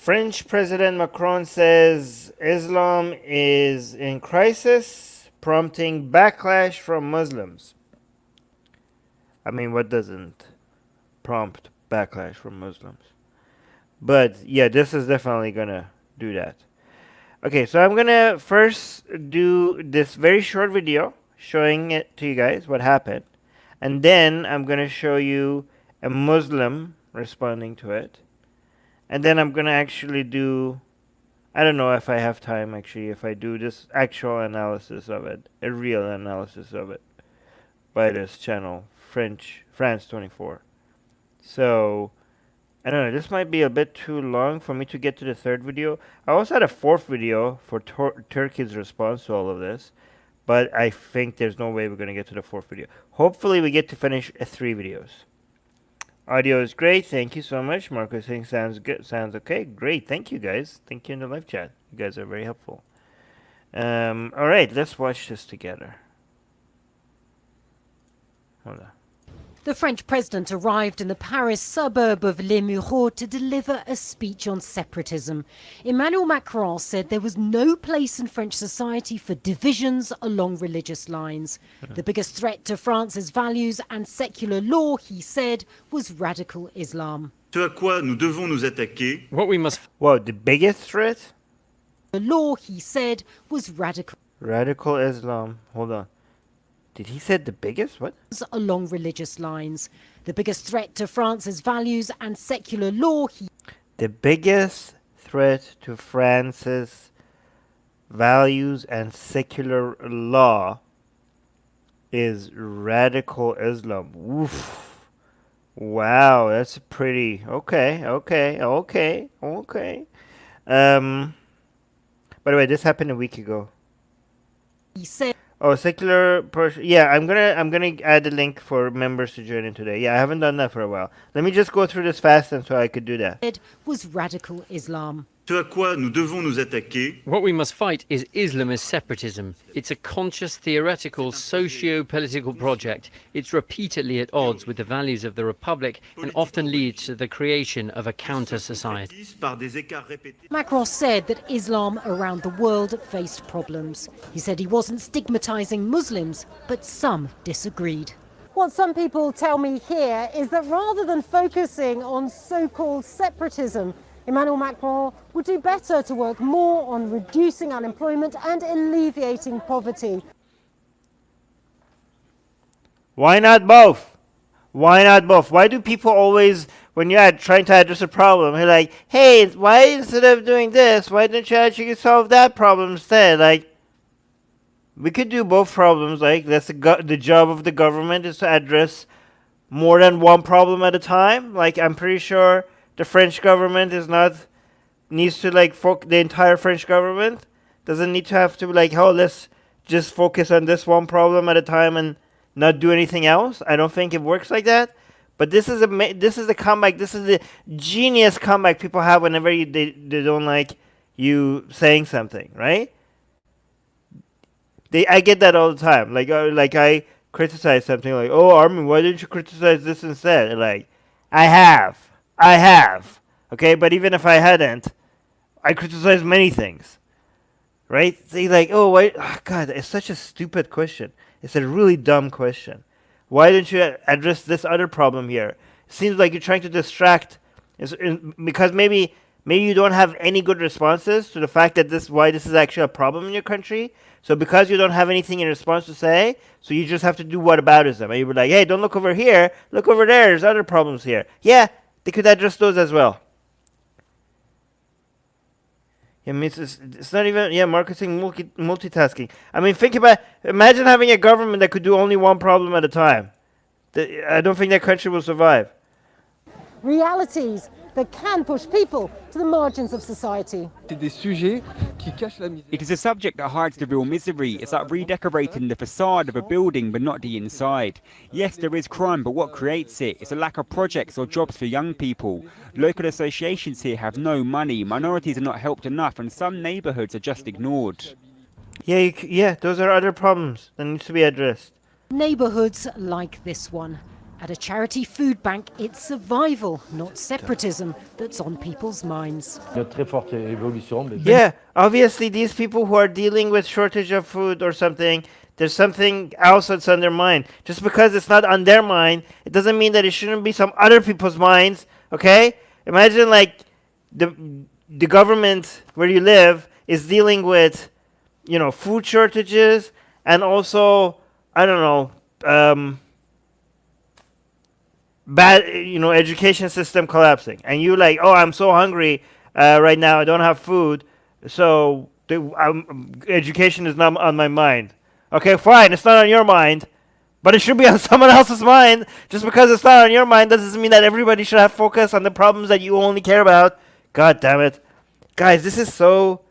French President Macron says Islam is in crisis, prompting backlash from Muslims. I mean, what doesn't prompt backlash from Muslims? But yeah, this is definitely gonna do that. Okay, so I'm gonna first do this very short video showing it to you guys what happened, and then I'm gonna show you a Muslim responding to it, and then I'm gonna actually do, I don't know if I have time actually, if I do this actual analysis of it, a real analysis of it by this channel, France 24. So I don't know, this might be a bit too long for me to get to the third video. I also had a fourth video for Turkey's response to all of this, but I think there's no way we're going to get to the fourth video. Hopefully we get to finish 3 videos. Audio is great, thank you so much. Marco saying sounds good, sounds okay. Great, thank you guys. Thank you in the live chat. You guys are very helpful. Alright, let's watch this together. Hold on. The French president arrived in the Paris suburb of Les Mureaux to deliver a speech on separatism. Emmanuel Macron said there was no place in French society for divisions along religious lines. The biggest threat to France's values and secular law, he said, was radical Islam. Ce à quoi nous devons nous attaquer. What we must Whoa, the biggest threat? The law, he said, was Radical Islam. Hold on. Did he say the biggest? What? Along religious lines. The biggest threat to France's values and secular law, The biggest threat to France's values and secular law is radical Islam. Oof. Wow, that's pretty... Okay. By the way, this happened a week ago. he said. Oh, secular person. Yeah, I'm gonna add a link for members to join in today. Yeah, I haven't done that for a while. Let me just go through this fast and so I could do that. Was radical Islam. Ce à quoi nous devons nous attaquer. What we must fight is Islamist separatism. It's a conscious, theoretical, socio-political project. It's repeatedly at odds with the values of the Republic and often leads to the creation of a counter-society. Par des écarts répétés. Macron said that Islam around the world faced problems. He said he wasn't stigmatizing Muslims, but some disagreed. What some people tell me here is that rather than focusing on so-called separatism, Emmanuel Macron would do better to work more on reducing unemployment and alleviating poverty. Why not both? Why not both? Why do people always, when you're trying to address a problem, they're like, hey, why instead of doing this, why don't you actually solve that problem instead? Like, we could do both problems. Like, that's the job of the government is to address more than one problem at a time. Like, I'm pretty sure the French government needs to like the entire French government doesn't need to have to like, oh, let's just focus on this one problem at a time and not do anything else. I don't think it works like that. But this is a comeback. This is the genius comeback people have whenever they don't like you saying something, right? I get that all the time. Like I criticize something like, oh, Armin, why didn't you criticize this instead? And like, I have. Okay, but even if I hadn't, I criticize many things. Right? They like, oh, why? Oh, God, it's such a stupid question. It's a really dumb question. Why don't you address this other problem here? It seems like you're trying to distract, because maybe you don't have any good responses to the fact that why this is actually a problem in your country. So because you don't have anything in response to say, so you just have to do whataboutism. And you were like, hey, don't look over here, look over there, there's other problems here. Yeah, they could address those as well. I mean, it's not even, marketing, multitasking. I mean, imagine having a government that could do only one problem at a time. I don't think that country will survive. Realities that can push people to the margins of society. It is a subject that hides the real misery. It's like redecorating the facade of a building but not the inside. Yes, there is crime, but what creates it? It's a lack of projects or jobs for young people. Local associations here have no money, minorities are not helped enough, and some neighbourhoods are just ignored. Yeah, those are other problems that need to be addressed. Neighbourhoods like this one. At a charity food bank, it's survival, not separatism, that's on people's minds. Yeah, obviously these people who are dealing with shortage of food or something, there's something else that's on their mind. Just because it's not on their mind, it doesn't mean that it shouldn't be some other people's minds, okay? Imagine like the government where you live is dealing with, you know, food shortages and also, I don't know, bad, you know, education system collapsing, and you like, oh, I'm so hungry right now, I don't have food, so education is not on my mind. Okay, fine, it's not on your mind, but it should be on someone else's mind. Just because it's not on your mind doesn't mean that everybody should have focus on the problems that you only care about. God damn it. Guys, this is so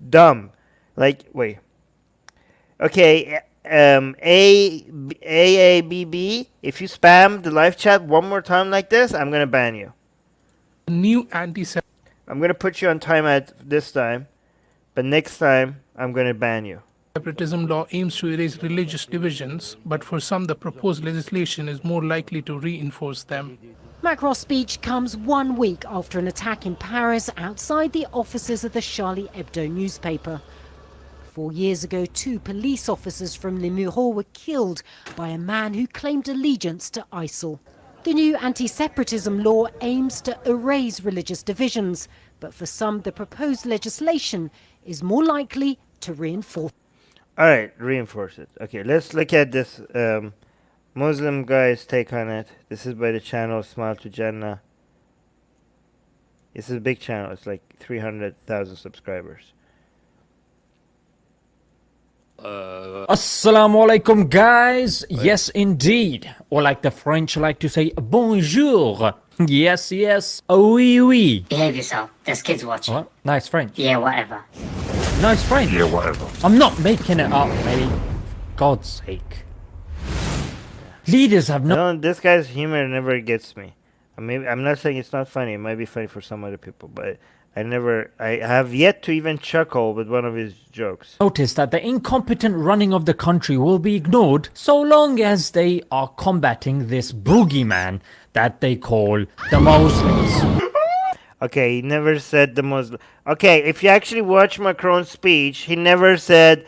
dumb. Like, wait. Okay, AABB, if you spam the live chat one more time like this, I'm going to ban you. New anti-Semitism I'm going to put you on timeout this time, but next time, I'm going to ban you. law aims to erase religious divisions, but for some the proposed legislation is more likely to reinforce them. Macron's speech comes 1 week after an attack in Paris outside the offices of the Charlie Hebdo newspaper. 4 years ago, 2 police officers from Les Mureaux were killed by a man who claimed allegiance to ISIL. The new anti-separatism law aims to erase religious divisions, but for some, the proposed legislation is more likely to reinforce. All right, reinforce it. Okay, let's look at this Muslim guy's take on it. This is by the channel Smile to Jannah. This is a big channel. It's like 300,000 subscribers. Assalamu alaikum, guys. Yes, indeed. Or like the French like to say, bonjour. Yes, yes. Oui, oui. Behave yourself. There's kids watching. What? Nice French. Yeah, whatever. Nice French. Yeah, whatever. I'm not making it up, mate. God's sake. Leaders have no... No, this guy's humor never gets me. I'm not saying it's not funny. It might be funny for some other people, but I have yet to even chuckle with one of his jokes. Notice that the incompetent running of the country will be ignored so long as they are combating this boogeyman that they call the Muslims. Okay, he never said the Muslim. Okay, if you actually watch Macron's speech, he never said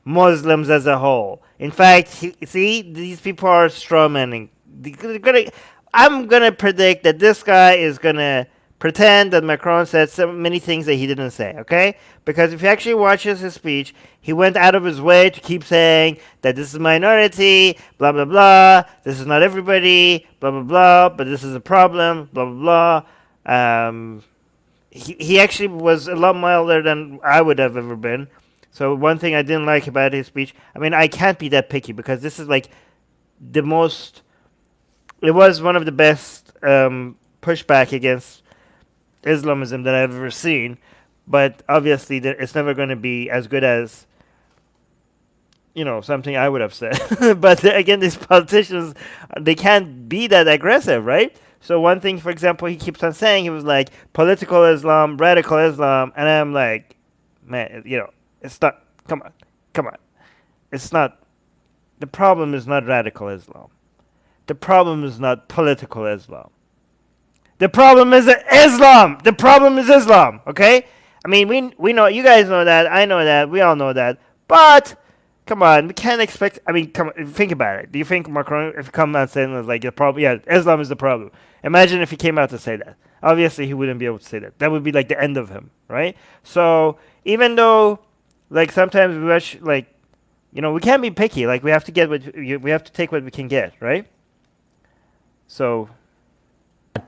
Muslims as a whole. In fact, see, these people are strawmanning. I'm gonna predict that this guy is gonna pretend that Macron said so many things that he didn't say, okay? Because if he actually watches his speech, he went out of his way to keep saying that this is minority, blah, blah, blah, this is not everybody, blah, blah, blah, but this is a problem, blah, blah, blah. He actually was a lot milder than I would have ever been. So one thing I didn't like about his speech, I mean, I can't be that picky because this is like the most, it was one of the best pushback against Islamism that I've ever seen, but obviously it's never going to be as good as, you know, something I would have said. But again, these politicians, they can't be that aggressive, right? So one thing, for example, he keeps on saying, he was like, political Islam, radical Islam, and I'm like, man, you know, it's not, come on. It's not, the problem is not radical Islam. The problem is not political Islam. The problem is Islam. The problem is Islam. Okay? I mean, we know, you guys know that. I know that. We all know that. But come on, we can't expect. I mean, come on, think about it. Do you think Macron, if he come out saying like the problem, yeah, Islam is the problem? Imagine if he came out to say that. Obviously, he wouldn't be able to say that. That would be like the end of him, right? So even though, like sometimes we wish, like, you know, we can't be picky. Like we have to get what we have to take what we can get, right? So.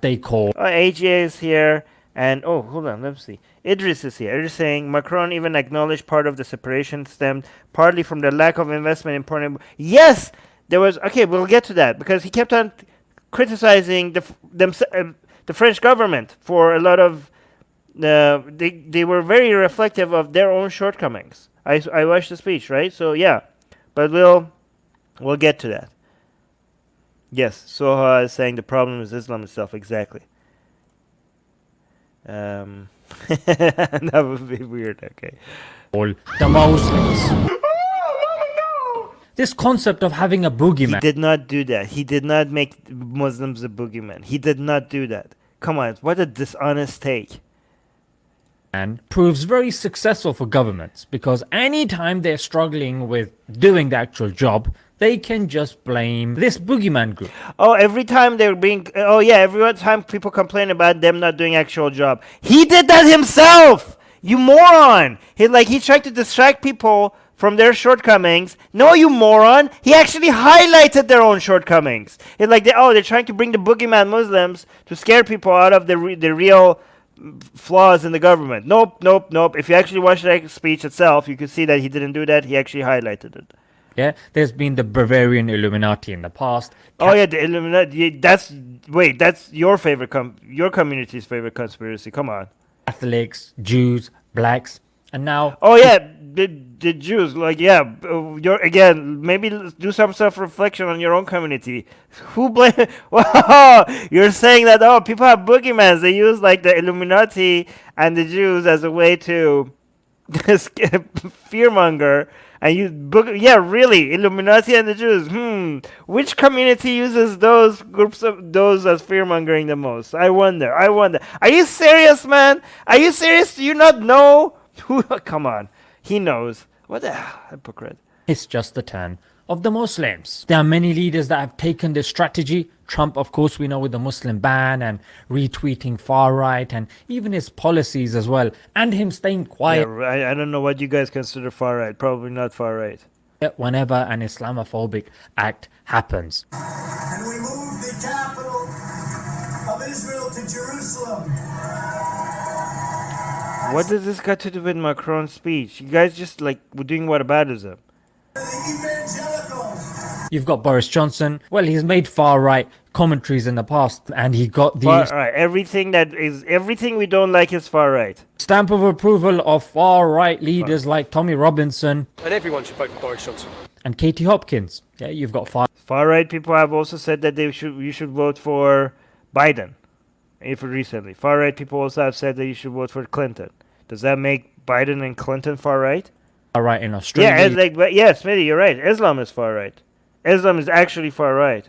They call. AGA is here, and oh, hold on, let's see. Idris is here. Idris saying Macron even acknowledged part of the separation stemmed partly from the lack of investment in porn. Yes, there was. Okay, we'll get to that because he kept on criticizing the French government for a lot of. They were very reflective of their own shortcomings. I watched the speech, right? So yeah, but we'll get to that. Yes, Soha is saying the problem is Islam itself. Exactly. That would be weird. Okay. The Muslims. This concept of having a He boogeyman did not do that. He did not make Muslims a boogeyman. He did not do that. Come on, what a dishonest take. proves very successful for governments because anytime they're struggling with doing the actual job, they can just blame this boogeyman group. Oh, every time they're being, oh yeah, every time people complain about them not doing actual job. He did that himself, you moron. He's trying to distract people from their shortcomings. No, you moron. He actually highlighted their own shortcomings. They're trying to bring the boogeyman Muslims to scare people out of the real flaws in the government. Nope. If you actually watch the speech itself, you can see that he didn't do that. He actually highlighted it. Yeah, there's been the Bavarian Illuminati in the past. Oh yeah, the Illuminati. That's your favorite, your community's favorite conspiracy. Come on. Catholics, Jews, blacks, and now Oh yeah, the Jews. You're again. Maybe do some self-reflection on your own community. Who blame? Wow, you're saying that people have boogeymans. They use the Illuminati and the Jews as a way to fearmonger. And yeah, really, Illuminati and the Jews. Which community uses those groups of those as fearmongering the most? I wonder. Are you serious, man? Are you serious? Do you not know? Come on, he knows. What the hypocrite? it's just the turn of the Muslims. There are many leaders that have taken this strategy. Trump, of course, we know with the Muslim ban and retweeting far right and even his policies as well, and him staying quiet Yeah, I don't know what you guys consider far right. Probably not far right. whenever an Islamophobic act happens. And we moved the capital of Israel to Jerusalem. What does this got to do with Macron's speech? You guys just were doing whataboutism. The evangelicals. You've got Boris Johnson. Well, he's made far right commentaries in the past, and he got the Far right. Everything we don't like is far right. stamp of approval of far right leaders like Tommy Robinson And everyone should vote for Boris Johnson. and Katie Hopkins. Yeah, you've got far Far right people have also said that you should vote for Biden. If recently, far right people also have said that you should vote for Clinton. Does that make Biden and Clinton far right? right in Australia. Yeah, Smitty, you're right. Islam is far right. Islam is actually far right.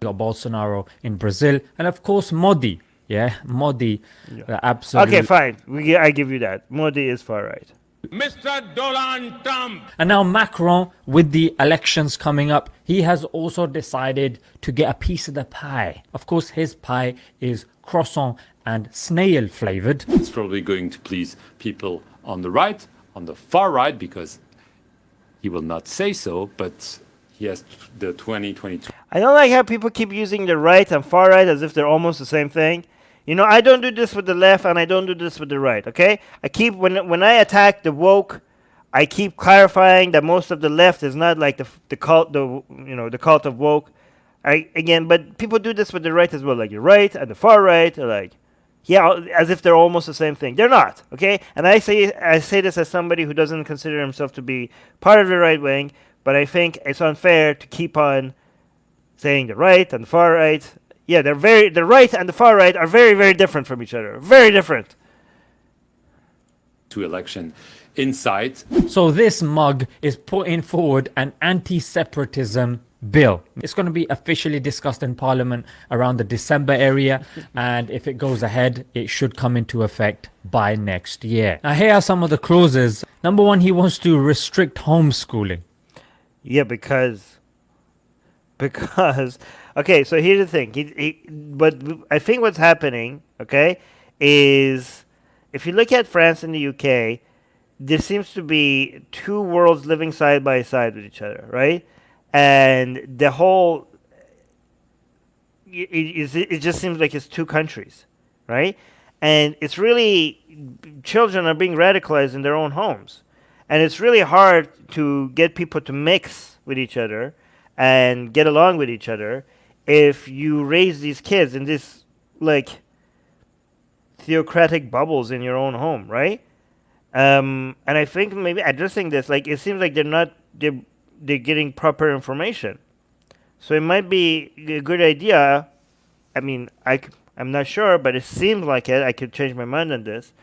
You've got Bolsonaro in Brazil, and of course Modi. Yeah, Modi. Absolutely. Okay, fine. I give you that. Modi is far right. Mr. Donald Trump. And now Macron, with the elections coming up, he has also decided to get a piece of the pie. Of course, his pie is croissant and snail flavored. It's probably going to please people on the right, on the far right, because he will not say so, but he has the 2022. I don't like how people keep using the right and far right as if they're almost the same thing. I don't do this with the left and I don't do this with the right, okay? I keep when I attack the woke, I keep clarifying that most of the left is not like the cult of woke. But people do this with the right as well, like the right and the far right are as if they're almost the same thing. They're not, okay? And I say this as somebody who doesn't consider himself to be part of the right wing, but I think it's unfair to keep on saying the right and the far right. Yeah, the right and the far right are very, very different from each other. Very different. To election inside. So this mug is putting forward an anti-separatism bill. It's going to be officially discussed in Parliament around the December area, and if it goes ahead, it should come into effect by next year. Now, here are some of the clauses. Number one, he wants to restrict homeschooling. Yeah, because okay, so here's the thing. But I think what's happening, okay, is if you look at France and the UK, there seems to be two worlds living side by side with each other, right? And the whole it just seems like it's two countries, right? And it's really children are being radicalized in their own homes, and it's really hard to get people to mix with each other and get along with each other if you raise these kids in this theocratic bubbles in your own home, right? And I think maybe addressing this, it seems like they're getting proper information, so it might be a good idea. I mean, I'm not sure, but it seems like it. I could change my mind on this,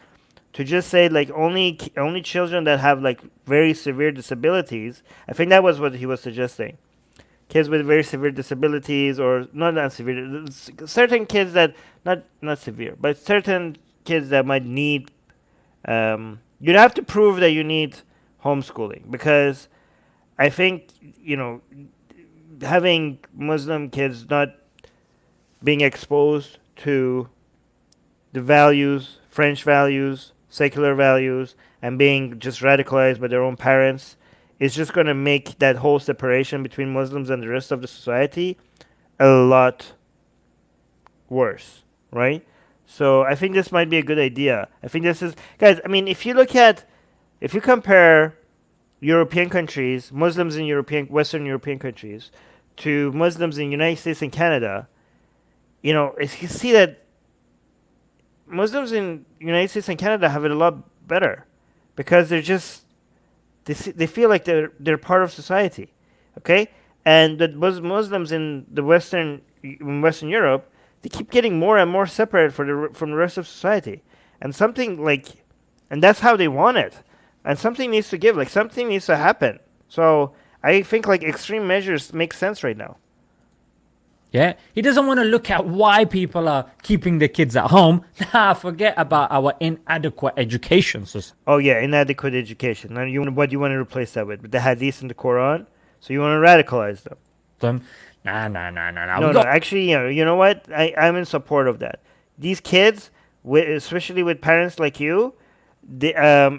to just say like only children that have like very severe disabilities. I think that was what he was suggesting. Kids with very severe disabilities, or not severe, certain kids that not severe, but certain kids that might need. You'd have to prove that you need homeschooling, because I think having Muslim kids not being exposed to the values, French values, secular values, and being just radicalized by their own parents is just going to make that whole separation between Muslims and the rest of the society a lot worse, right? So I think this might be a good idea. I think this is, guys, I mean, if you compare European countries, Muslims in Western European countries, to Muslims in the United States and Canada, you can see that Muslims in the United States and Canada have it a lot better, because they're just they feel like they're part of society, okay? And the Muslims in Western Europe, they keep getting more and more separated from the rest of society, and that's how they want it, and something needs to give, like something needs to happen. So I think like extreme measures make sense right now. Yeah, he doesn't want to look at why people are keeping the kids at home. Forget about our inadequate education system. Oh yeah, inadequate education. Now what do you want to replace that with? With the hadith and the Quran? So you want to radicalize them? No. Actually, you know what? I'm in support of that. These kids, especially with parents like you, I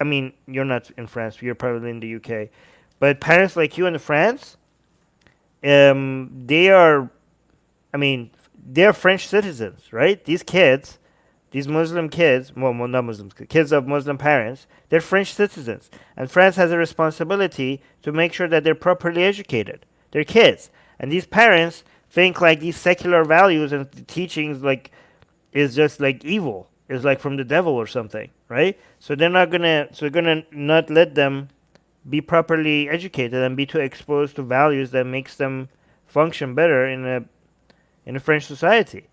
mean, you're not in France. You're probably in the UK, but parents like you in France, they're French citizens, right? These kids, these Muslim kids, well, not Muslims, kids of Muslim parents, they're French citizens, and France has a responsibility to make sure that they're properly educated. They're kids, and these parents think like these secular values and teachings like is just like evil, is like from the devil or something, right? So they're gonna not let them be properly educated and be too exposed to values that makes them function better in a French society.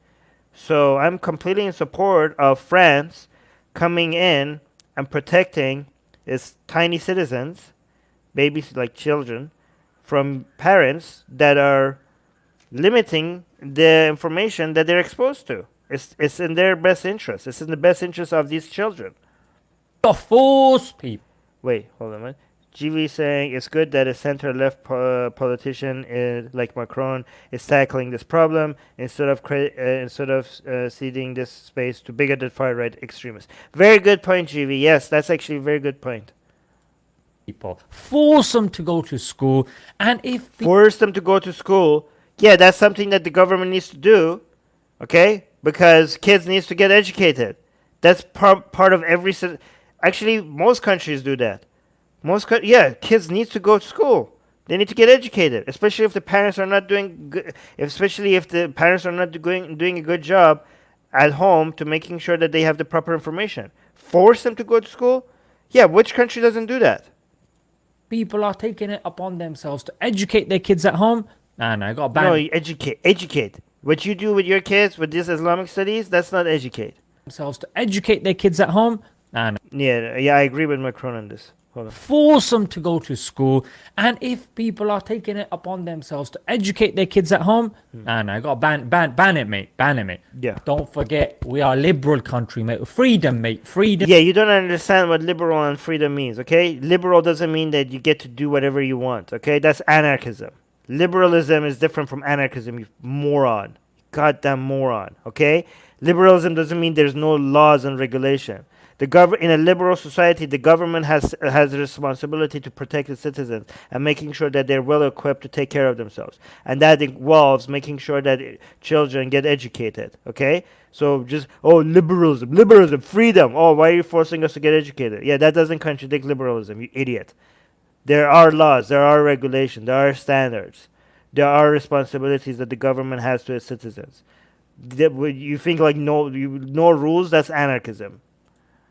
So I'm completely in support of France coming in and protecting its tiny citizens, babies like children, from parents that are limiting the information that they're exposed to. It's in their best interest. It's in the best interest of these children. Force people. Wait, hold on a minute. GV saying it's good that a center-left politician like Macron is tackling this problem instead of ceding this space to bigoted far-right extremists. Very good point, GV. Yes, that's actually a very good point. People force them to go to school, and force them to go to school, yeah, that's something that the government needs to do, okay? Because kids needs to get educated. That's part of every. Actually, most countries do that. Kids need to go to school. They need to get educated, especially if the parents are not doing good. Especially if the parents are not doing a good job at home to making sure that they have the proper information. Force them to go to school. Yeah, which country doesn't do that? People are taking it upon themselves to educate their kids at home. I got banned. No, educate. What you do with your kids with this Islamic studies, that's not educate. Themselves to educate their kids at home. Yeah, I agree with Macron on this. Hold on. Force them to go to school, and if people are taking it upon themselves to educate their kids at home, I got ban it, mate. Yeah. Don't forget, we are a liberal country, mate. Freedom, mate. Freedom. Yeah, you don't understand what liberal and freedom means, okay? Liberal doesn't mean that you get to do whatever you want, okay? That's anarchism. Liberalism is different from anarchism, you moron. Goddamn moron, okay? Liberalism doesn't mean there's no laws and regulation. In a liberal society, the government has a responsibility to protect its citizens and making sure that they're well equipped to take care of themselves. And that involves making sure that children get educated, okay? So just, liberalism, freedom. Oh, why are you forcing us to get educated? Yeah, that doesn't contradict liberalism, you idiot. There are laws, there are regulations, there are standards. There are responsibilities that the government has to its citizens. You think like no rules, that's anarchism.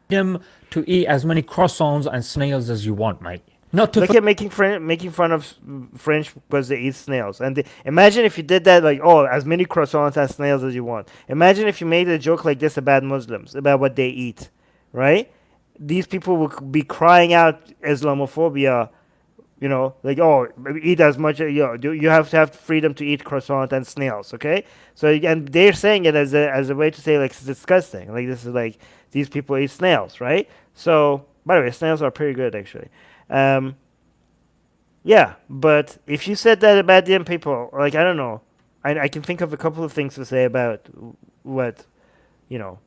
Freedom to eat as many croissants and snails as you want, mate. Not to Look at making fun of French because they eat snails. And imagine if you did that, like, oh, as many croissants as snails as you want. Imagine if you made a joke like this about Muslims, about what they eat, right? These people would be crying out Islamophobia, you know, like, oh, eat as much, you know, you have to have freedom to eat croissant and snails, okay? So, and they're saying it as a way to say, like, it's disgusting. Like, this is like, these people eat snails, right? So, by the way, snails are pretty good, actually. Yeah, but if you said that about them people, like, I don't know, I can think of a couple of things to say about what, you know,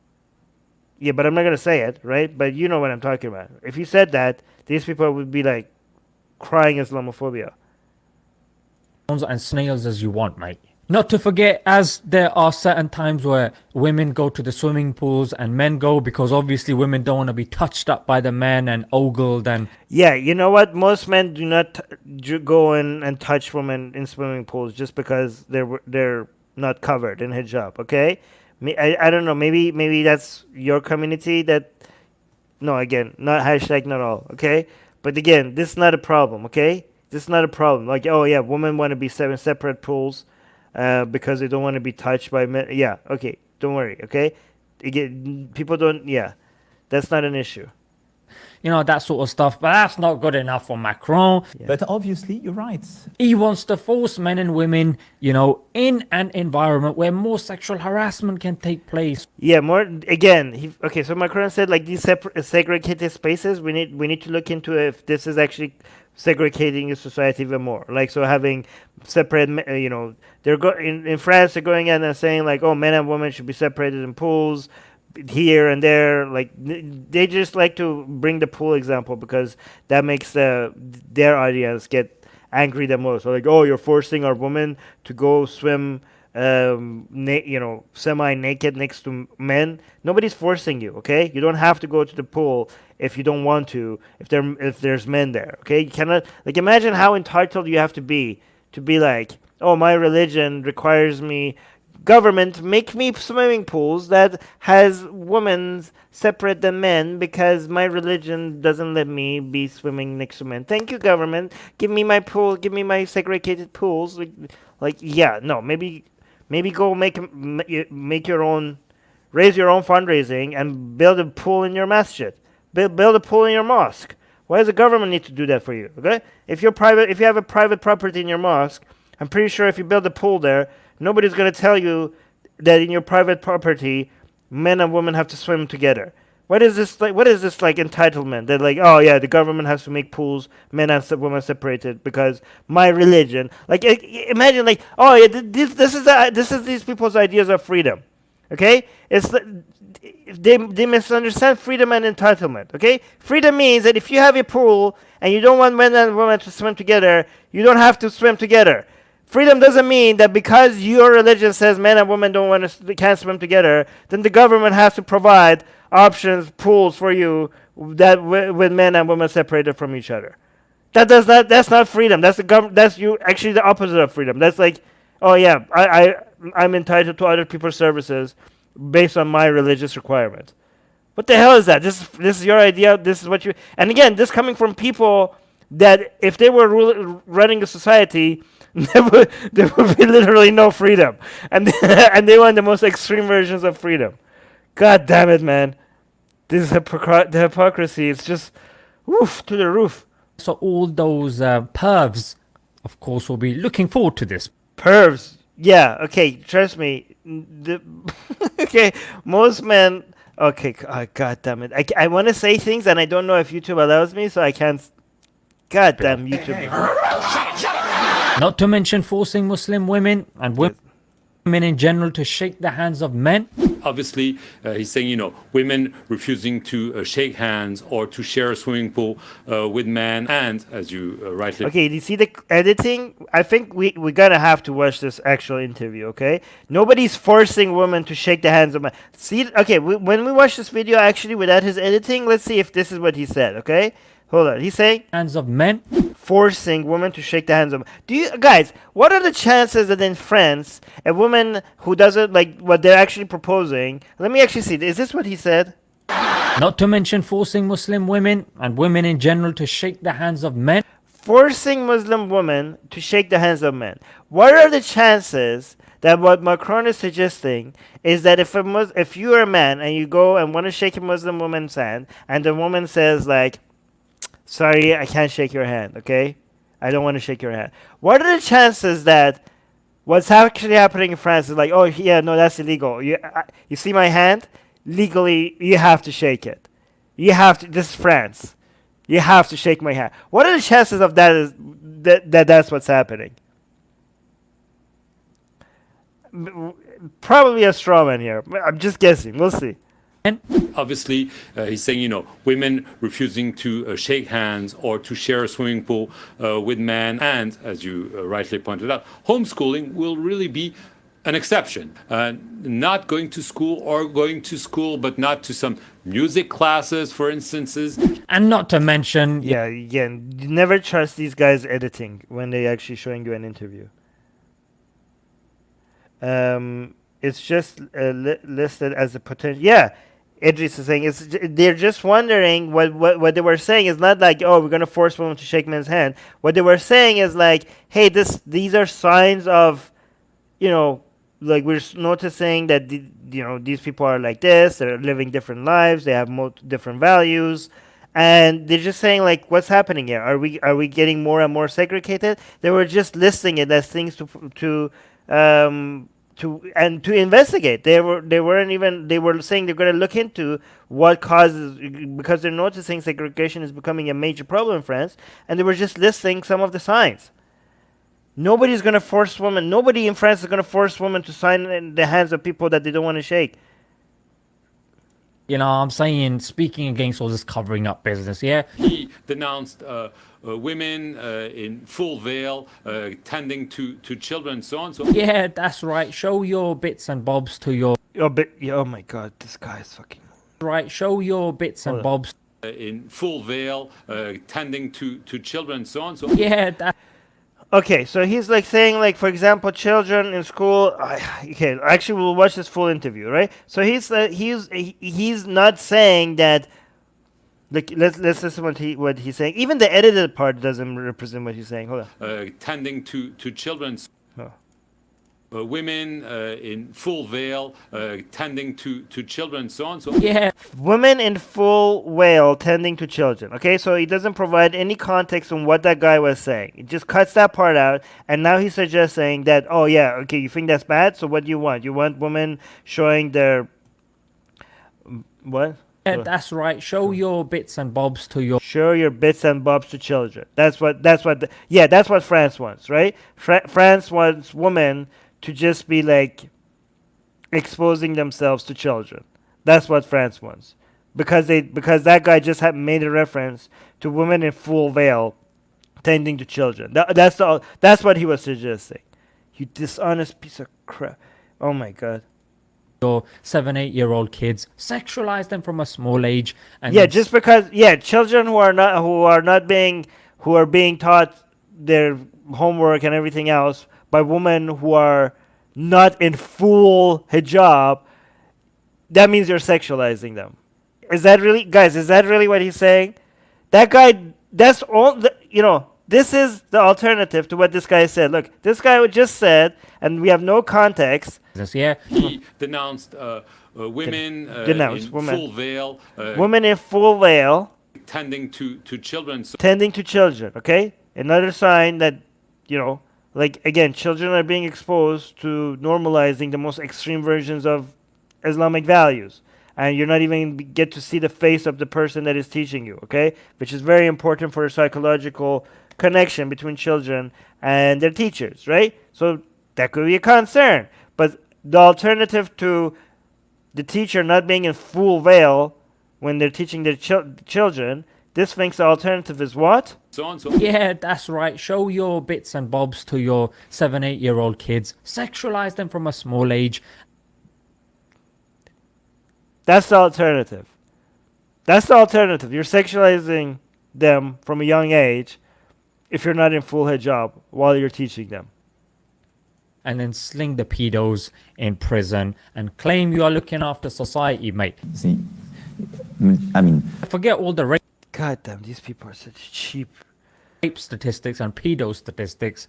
yeah, but I'm not going to say it, right? But you know what I'm talking about. If you said that, these people would be like crying Islamophobia. and snails as you want, mate. Not to forget, as there are certain times where women go to the swimming pools and men go because obviously women don't want to be touched up by the men and ogled and... Yeah, you know what? Most men do not go in and touch women in swimming pools just because they're not covered in hijab, okay? I don't know, maybe that's your community that... No, again, not hashtag not all, okay? But again, this is not a problem, okay? This is not a problem. Like, oh yeah, women want to be separate pools because they don't want to be touched by men. Yeah, okay, don't worry, okay? Again, people don't, yeah, that's not an issue. You know, that sort of stuff, but that's not good enough for Macron. Yeah. But obviously, you're right. He wants to force men and women, you know, in an environment where more sexual harassment can take place. Yeah, more, again, okay, so Macron said, like, these segregated spaces, we need to look into if this is actually segregating the society even more. Like, so having separate, you know, in France, they're going in and saying, like, oh, men and women should be separated in pools, here and there. Like, they just like to bring the pool example because that makes their audience get angry the most. So like, oh, you're forcing our women to go swim you know, semi-naked next to men. Nobody's forcing you, okay? You don't have to go to the pool if you don't want to, if there's men there, okay? You cannot, like, imagine how entitled you have to be like, oh, my religion requires me, government, make me swimming pools that has women separate than men because my religion doesn't let me be swimming next to men. Thank you, government. Give me my pool. Give me my segregated pools. Like yeah, no, maybe go make your own, raise your own fundraising and build a pool in your masjid. Build a pool in your mosque. Why does the government need to do that for you? Okay, if you have a private property in your mosque, I'm pretty sure if you build a pool there, nobody's going to tell you that in your private property, men and women have to swim together. What is this like entitlement? That like, oh yeah, the government has to make pools, men and women separated because my religion. Like, imagine like, oh yeah, this is these people's ideas of freedom. Okay, it's they misunderstand freedom and entitlement. Okay, freedom means that if you have a pool and you don't want men and women to swim together, you don't have to swim together. Freedom doesn't mean that because your religion says men and women can't swim together, then the government has to provide options, pools for you that with men and women separated from each other. That's not freedom. That's actually the opposite of freedom. That's like, oh yeah, I'm entitled to other people's services based on my religious requirements. What the hell is that? This is your idea. This is what you. And again, this coming from people that if they were running a society, there would be literally no freedom, and they want the most extreme versions of freedom. God damn it, man! This the hypocrisy. It's just, woof, to the roof. So all those pervs, of course, will be looking forward to this. Pervs, yeah. Okay, trust me. Okay, most men. Okay, God damn it! I want to say things, and I don't know if YouTube allows me, so I can't. God damn YouTube. Not to mention forcing Muslim women and women in general to shake the hands of men. Obviously, he's saying, you know, women refusing to shake hands or to share a swimming pool with men. And as you rightly... Okay, do you see the editing? I think we're going to have to watch this actual interview, okay? Nobody's forcing women to shake the hands of men. See, okay, when we watch this video actually without his editing, let's see if this is what he said, okay? Hold on, he's saying hands of men, forcing women to shake the hands of men. Do you guys? What are the chances that in France, a woman who doesn't like what they're actually proposing? Let me actually see. Is this what he said? Not to mention forcing Muslim women and women in general to shake the hands of men. Forcing Muslim women to shake the hands of men. What are the chances that what Macron is suggesting is that if you are a man and you go and want to shake a Muslim woman's hand, and the woman says like, sorry, I can't shake your hand, okay? I don't want to shake your hand. What are the chances that what's actually happening in France is like, oh yeah, no, that's illegal. You see my hand? Legally, you have to shake it. You have to. This is France. You have to shake my hand. What are the chances of that's what's happening? Probably a straw man here. I'm just guessing. We'll see. Obviously, he's saying, women refusing to shake hands or to share a swimming pool with men. And as you rightly pointed out, homeschooling will really be an exception. Not going to school or going to school, but not to some music classes, for instances. And not to mention... Yeah, again, you never trust these guys editing when they're actually showing you an interview. It's just listed as a potential... Yeah. Idris is saying they're just wondering what they were saying is not like, oh, we're gonna force women to shake men's hand. What they were saying is like, hey, these are signs of, like we're noticing that these people are like this, they're living different lives, they have different values, and they're just saying like, what's happening here? Are we getting more and more segregated? They were just listing it as things to investigate. They were saying they're going to look into what causes, because they're noticing segregation is becoming a major problem in France, and they were just listing some of the signs. Nobody in France is going to force women to sign in the hands of people that they don't want to shake. I'm saying, speaking against all this covering up business, yeah? He denounced women in full veil, tending to children, so on. So yeah, that's right. Show your bits and bobs to your... Oh my God, this guy is fucking... Right, show your bits and bobs. In full veil, tending to children, so on. So yeah, that... Okay, so he's like saying, like, for example, children in school. Okay, actually, we'll watch this full interview, right? So he's not saying that. Like, let's listen what he's saying. Even the edited part doesn't represent what he's saying. Hold on. Tending to children. Women in full veil, tending to children, so on. So yeah, women in full veil tending to children. Okay, so he doesn't provide any context on what that guy was saying. He just cuts that part out, and now he's suggesting that, oh yeah, okay, you think that's bad? So what do you want? You want women showing their what? Yeah, that's right. Show your bits and bobs to your... Show your bits and bobs to children. That's what France wants, right? France wants women to just be like exposing themselves to children. That's what France wants, because that guy just made a reference to women in full veil tending to children. That's what he was suggesting. You dishonest piece of crap. Oh my God. Your 7-8-year-old kids, sexualize them from a small age, and just because children who are being taught their homework and everything else by women who are not in full hijab, that means you're sexualizing them. Is that really, guys? Is that really what he's saying? That guy. That's all. This is the alternative to what this guy said. Look, this guy just said, and we have no context. Yeah. He denounced women in full veil. Women in full veil. Tending to children. Tending to children, okay? Another sign that, like, again, children are being exposed to normalizing the most extreme versions of Islamic values. And you're not even get to see the face of the person that is teaching you, okay? Which is very important for a psychological connection between children and their teachers, right? So that could be a concern. But the alternative to the teacher not being in full veil when they're teaching their children, this thinks the alternative is what? So yeah, that's right. Show your bits and bobs to your 7-8-year-old kids. Sexualize them from a small age. That's the alternative. You're sexualizing them from a young age if you're not in full hijab while you're teaching them. And then sling the pedos in prison and claim you are looking after society, mate. See, I mean, Forget all the God damn, these people are such cheap. rape statistics and pedo statistics.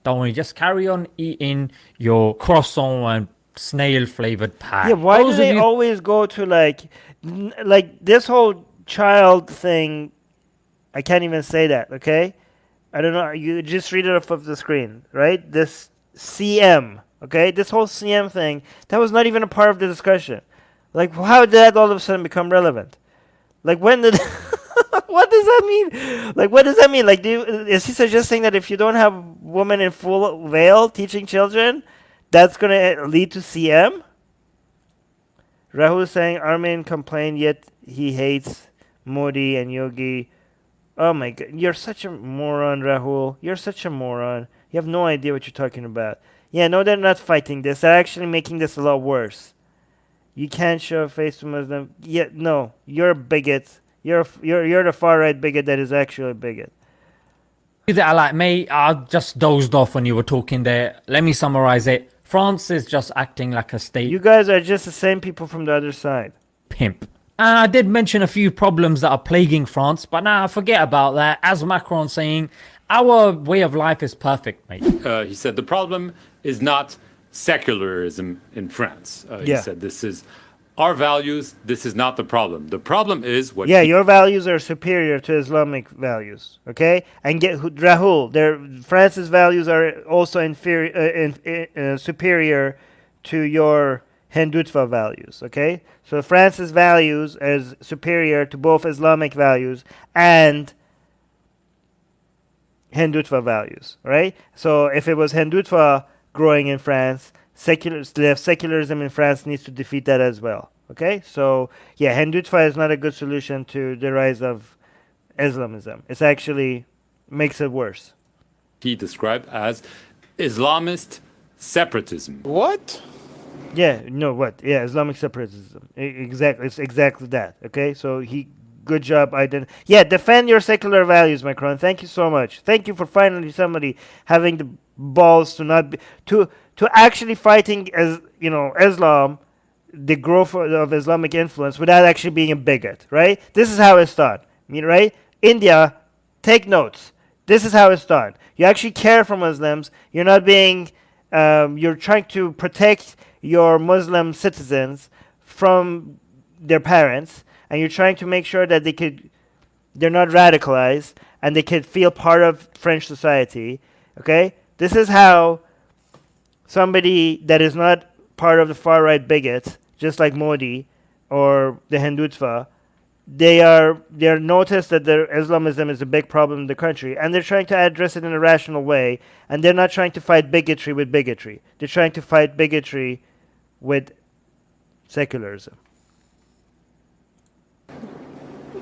Don't worry, just carry on eating your croissant and snail flavored pie. Yeah, why do Those of they you always go to like this whole child thing? I can't even say that, okay? I don't know. You just read it off of the screen, right? This CM, okay? This whole CM thing, that was not even a part of the discussion. Like, how did that all of a sudden become relevant? Like, when did... What does that mean? Like, what does that mean? Like, is he suggesting that if you don't have women in full veil teaching children, that's going to lead to CM? Rahul is saying Armin complained, yet he hates Modi and Yogi. Oh my god, you're such a moron, Rahul. You're such a moron. You have no idea what you're talking about. Yeah, no, they're not fighting this. They're actually making this a lot worse. You can't show a face to Muslim. Yeah, no, you're a bigot. You're the far right bigot that is actually a bigot. that are like me, I just dozed off when you were talking there. Let me summarize it. France is just acting like a state You guys are just the same people from the other side. pimp. And I did mention a few problems that are plaguing France, but now forget about that. As Macron saying, our way of life is perfect, mate. He said the problem is not secularism in France. He said this is our values. This is not the problem. The problem is what. Yeah, your values are superior to Islamic values. Okay, and Rahul, France's values are also inferior, superior to your Hindutva values. Okay, so France's values is superior to both Islamic values and Hindutva values. Right. So if it was Hindutva growing in France, secularism in France needs to defeat that as well. Okay, so yeah, Hindutva is not a good solution to the rise of Islamism. It's actually makes it worse. He described as Islamist separatism. What? Yeah, no, what? Yeah, Islamic separatism. Exactly, it's exactly that. Okay, so good job, Yeah, defend your secular values, Macron. Thank you so much. Thank you for finally somebody having the balls to not be, to actually fighting Islam, the growth of Islamic influence without actually being a bigot, right? This is how it's done, right? India, take notes. This is how it's done. You actually care for Muslims. You're not being, you're trying to protect your Muslim citizens from their parents, and you're trying to make sure that they're not radicalized and they could feel part of French society, okay? This is how somebody that is not part of the far-right bigots, just like Modi or the Hindutva, they're noticed that their Islamism is a big problem in the country, and they're trying to address it in a rational way, and they're not trying to fight bigotry with bigotry. They're trying to fight bigotry with secularism.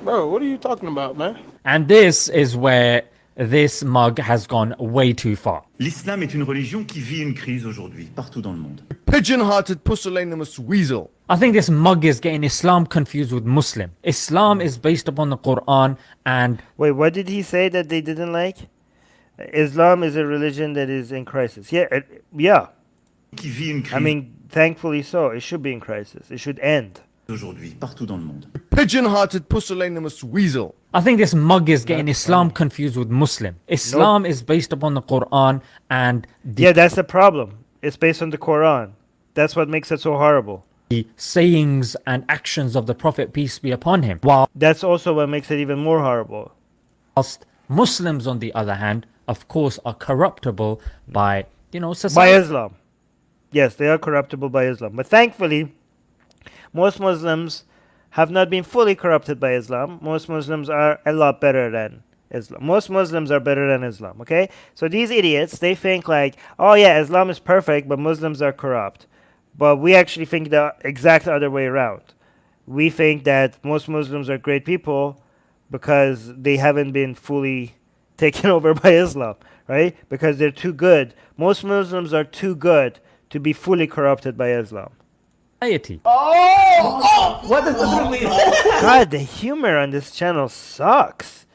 Bro, what are you talking about, man? And this is where this mug has gone way too far. L'islam est une religion qui vit une crise aujourd'hui, partout dans le monde. Pigeon-hearted pusillanimous weasel. I think this mug is getting Islam confused with Muslim. Islam is based upon the Quran and... Wait, what did he say that they didn't like? Islam is a religion that is in crisis. Yeah, yeah. Qui vit une crise I mean, thankfully so. It should be in crisis. It should end. aujourd'hui, partout dans le monde. Pigeon-hearted pusillanimous weasel. I think this mug is getting Islam confused with Muslim. Islam is based upon the Quran and... Yeah, that's the problem. It's based on the Quran. That's what makes it so horrible. The sayings and actions of the Prophet, peace be upon him. While that's also what makes it even more horrible. Whilst Muslims, on the other hand, of course, are corruptible by, society. By Islam. Yes, they are corruptible by Islam. But thankfully, most Muslims have not been fully corrupted by Islam. Most Muslims are a lot better than Islam. Most Muslims are better than Islam, okay? So these idiots, they think like, oh yeah, Islam is perfect, but Muslims are corrupt. But we actually think the exact other way around. We think that most Muslims are great people because they haven't been fully taken over by Islam, right? Because they're too good. Most Muslims are too good to be fully corrupted by Islam. What does this mean? God, the humor on this channel sucks.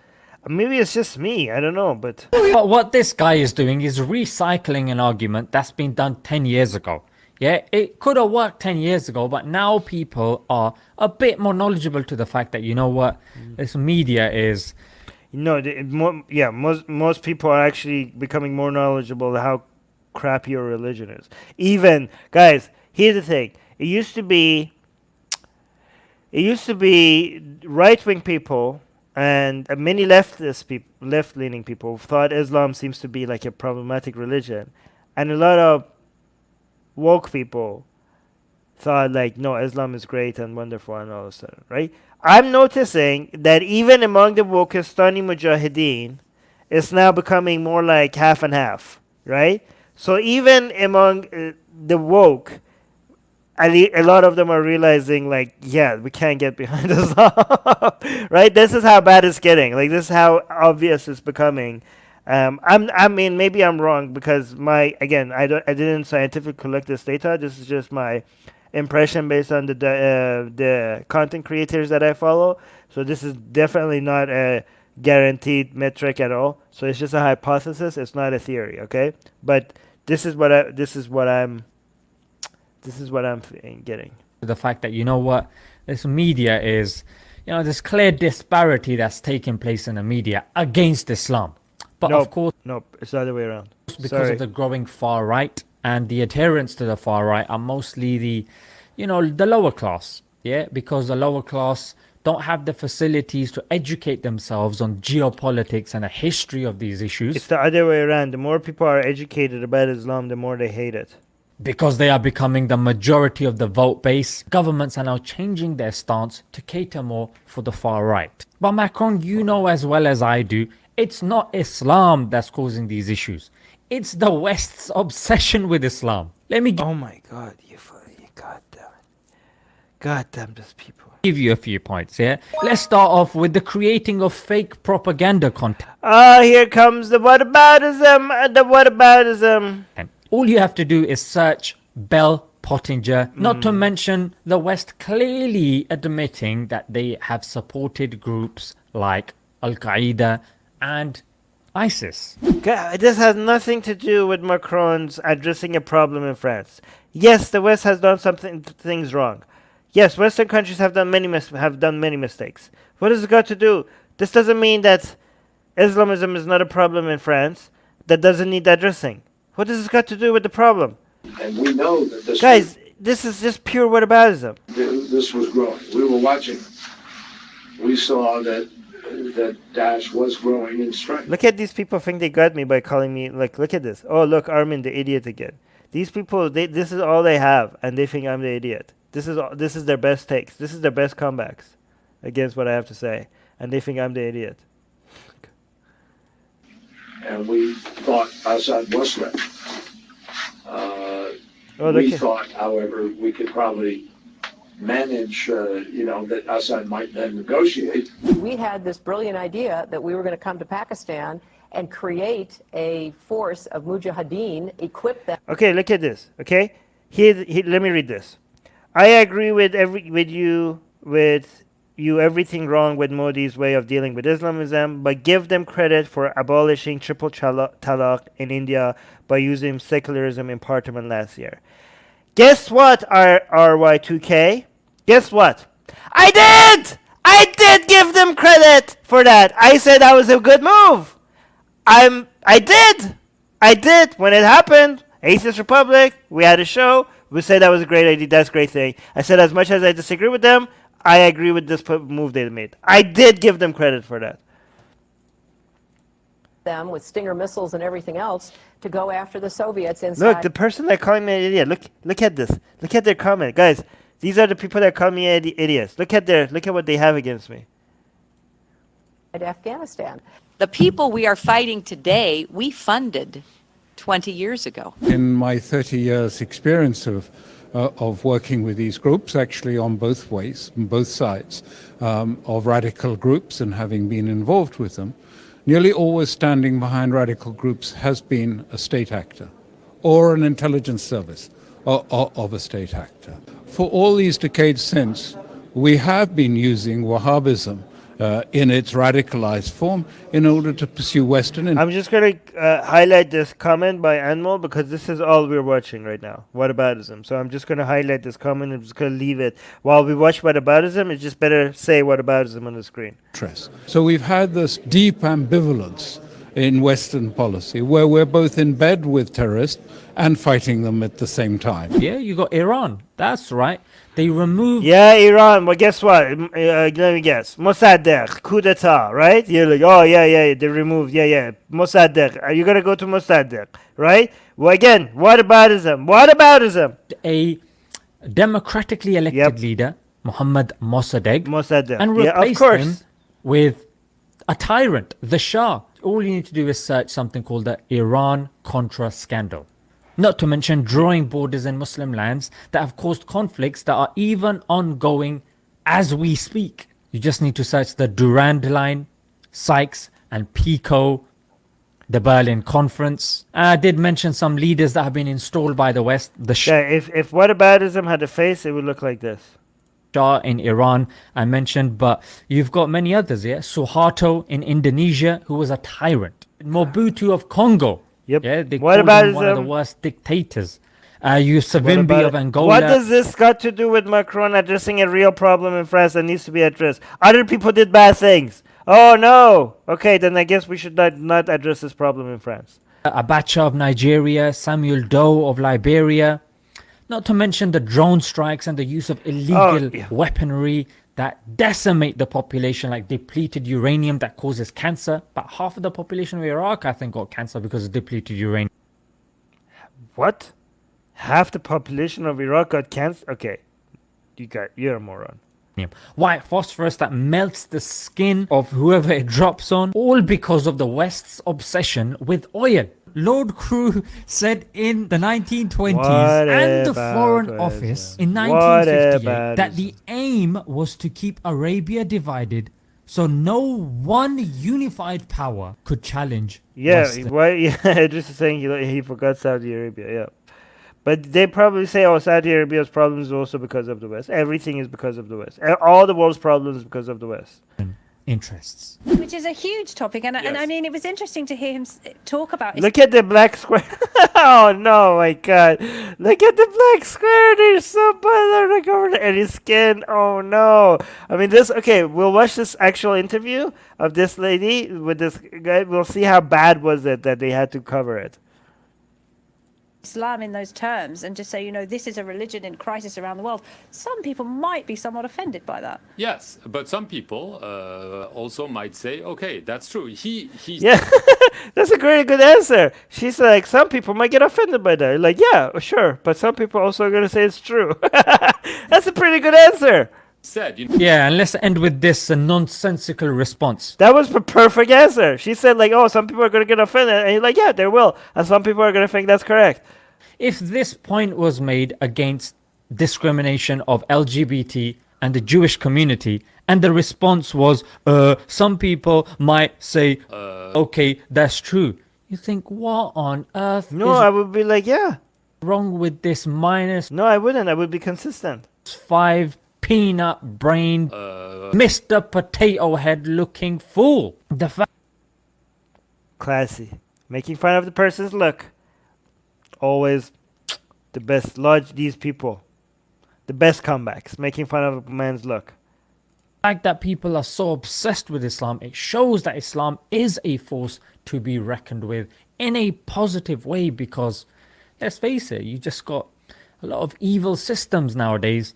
Maybe it's just me. I don't know, but what this guy is doing is recycling an argument that's been done 10 years ago. Yeah, it could have worked 10 years ago, but now people are a bit more knowledgeable to the fact that, you know what, this media is... No, most people are actually becoming more knowledgeable how crappy your religion is. Even, guys, here's the thing. It used to be right-wing people and many left-leaning people thought Islam seems to be like a problematic religion. And a lot of woke people thought like, no, Islam is great and wonderful and all of a sudden, right? I'm noticing that even among the Wokistani Mujahideen, it's now becoming more like half and half, right? So even among the woke, a lot of them are realizing like, yeah, we can't get behind Islam, right? This is how bad it's getting. Like, this is how obvious it's becoming. I mean, maybe I'm wrong because I didn't scientifically collect this data. This is just my impression based on the content creators that I follow. So this is definitely not a guaranteed metric at all. So it's just a hypothesis. It's not a theory, okay? But this is what I'm getting. The fact that, you know what, this media is, this clear disparity that's taking place in the media against Islam. But of course, it's the other way around. Because of the growing far right and the adherents to the far right are mostly the lower class. Yeah, because the lower class don't have the facilities to educate themselves on geopolitics and a history of these issues. It's the other way around. The more people are educated about Islam, the more they hate it. Because they are becoming the majority of the vote base, governments are now changing their stance to cater more for the far right. But Macron, you know as well as I do, it's not Islam that's causing these issues. It's the West's obsession with Islam. Oh my God, God damn these people. Give you a few points, yeah? Let's start off with the creating of fake propaganda content. Here comes the whataboutism. And all you have to do is search Bell Pottinger, not to mention the West clearly admitting that they have supported groups like Al-Qaeda and ISIS. This has nothing to do with Macron's addressing a problem in France. Yes, the West has done things wrong. Yes, Western countries have done many mistakes. What has it got to do? This doesn't mean that Islamism is not a problem in France that doesn't need addressing. What has this got to do with the problem? And we know that this... Guys, this is just pure whataboutism. This was growing. We were watching. We saw that Daesh was growing in strength. Look at these people think they got me by calling me, like, look at this. Oh, look, Armin, the idiot again. These people, this is all they have, and they think I'm the idiot. This is their best takes. This is their best comebacks against what I have to say, and they think I'm the idiot. And we thought Assad was threat. We thought, however, we could probably manage, that Assad might then negotiate. We had this brilliant idea that we were going to come to Pakistan and create a force of mujahideen, equip them. Okay, look at this. Okay, here, let me read this. I agree with you everything wrong with Modi's way of dealing with Islamism, but give them credit for abolishing triple talaq in India by using secularism in Parliament last year. Guess what, RY2K? Guess what? I did give them credit for that. I said that was a good move. I did. When it happened, Atheist Republic, we had a show. We said that was a great idea. That's a great thing. I said as much as I disagree with them, I agree with this move they made. I did give them credit for that. Them with Stinger missiles and everything else to go after the Soviets inside. Look, the person that called me an idiot. Look at this. Look at their comment, guys. These are the people that call me idiots. Look at what they have against me. Afghanistan. The people we are fighting today, we funded 20 years ago. In my 30 years experience of working with these groups, actually on both sides of radical groups and having been involved with them, nearly always standing behind radical groups has been a state actor or an intelligence service of a state actor. For all these decades since, we have been using Wahhabism in its radicalized form in order to pursue Western. I'm just going to highlight this comment by Anmol because this is all we're watching right now. Whataboutism. So I'm just going to highlight this comment. I'm just going to leave it. While we watch whataboutism, it's just better say whataboutism on the screen. So we've had this deep ambivalence in Western policy where we're both in bed with terrorists and fighting them at the same time. Yeah, you got Iran. That's right. They removed. Yeah, Iran. Well, guess what? Let me guess. Mossadegh, coup d'etat, right? You're like, oh, yeah, they removed. Yeah. Mossadegh. Are you going to go to Mossadegh, right? Well, again, whataboutism? A democratically elected leader, Mohammad Mossadegh, and replaced him with a tyrant, the Shah. All you need to do is search something called the Iran-Contra scandal. Not to mention drawing borders in Muslim lands that have caused conflicts that are even ongoing as we speak. You just need to search the Durand Line, Sykes and Picot, the Berlin Conference. I did mention some leaders that have been installed by the West. If whataboutism had a face, it would look like this. Shah in Iran, I mentioned, but you've got many others, yeah? Suharto in Indonesia, who was a tyrant. Mobutu of Congo. Yep. Yeah, they called him one of the worst dictators. Savimbi of Angola. What does this got to do with Macron addressing a real problem in France that needs to be addressed? Other people did bad things. Oh no. Okay, then I guess we should not address this problem in France. Abacha of Nigeria, Samuel Doe of Liberia. Not to mention the drone strikes and the use of illegal weaponry that decimate the population, like depleted uranium that causes cancer. But half of the population of Iraq, I think, got cancer because of depleted uranium. What? Half the population of Iraq got cancer? Okay, you're a moron. White phosphorus that melts the skin of whoever it drops on, all because of the West's obsession with oil. Lord Crewe said in the 1920s and the Foreign Office in 1958 that the aim was to keep Arabia divided so no one unified power could challenge Western. Idris is saying he forgot Saudi Arabia, yeah. But they probably say, oh, Saudi Arabia's problems are also because of the West. Everything is because of the West. All the world's problems is because of the West. Interests. Which is a huge topic. And I mean, it was interesting to hear him talk about it. Look at the black square. Oh, no, my God. Look at the black square. There's so bad over and his skin. Oh, no. I mean, we'll watch this actual interview of this lady with this guy. We'll see how bad was it that they had to cover it. Islam in those terms and just say, this is a religion in crisis around the world. Some people might be somewhat offended by that. Yes, but some people also might say, okay, that's true. Yeah, that's a very good answer. She's like, some people might get offended by that. Like, yeah, sure, but some people also are going to say it's true. That's a pretty good answer. Yeah, and let's end with this nonsensical response. That was a perfect answer. She said, like, oh, some people are going to get offended. And he's like, yeah, they will. And some people are going to think that's correct. If this point was made against discrimination of LGBT and the Jewish community, and the response was, some people might say, okay, that's true. You think, what on earth No, I would be like, yeah. Wrong with this minus... No, I wouldn't. I would be consistent. 5 peanut-brained, Mr. Potato Head looking fool. Classy. Making fun of the person's look. Always the best. Lodge these people. The best comebacks. Making fun of a man's look. The fact that people are so obsessed with Islam, it shows that Islam is a force to be reckoned with in a positive way, because, let's face it, you just got a lot of evil systems nowadays.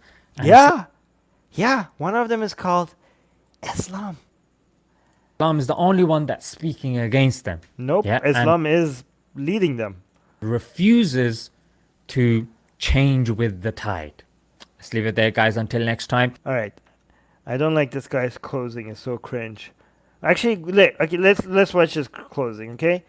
Yeah, one of them is called Islam. Islam is the only one that's speaking against them. Nope, Islam is leading them. Refuses to change with the tide. Let's leave it there, guys. Until next time. All right. I don't like this guy's closing. It's so cringe. Actually, let's watch his closing, okay?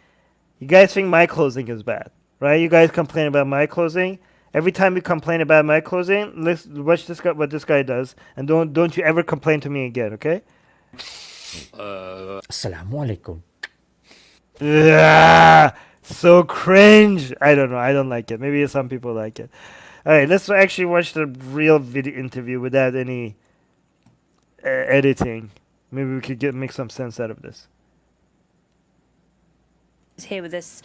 You guys think my closing is bad, right? You guys complain about my closing. Every time you complain about my closing, let's watch what this guy does, and don't you ever complain to me again, okay? Assalamu alaikum. So cringe. I don't know. I don't like it. Maybe some people like it. All right, let's actually watch the real video interview without any editing. Maybe we could make some sense out of this. Here with us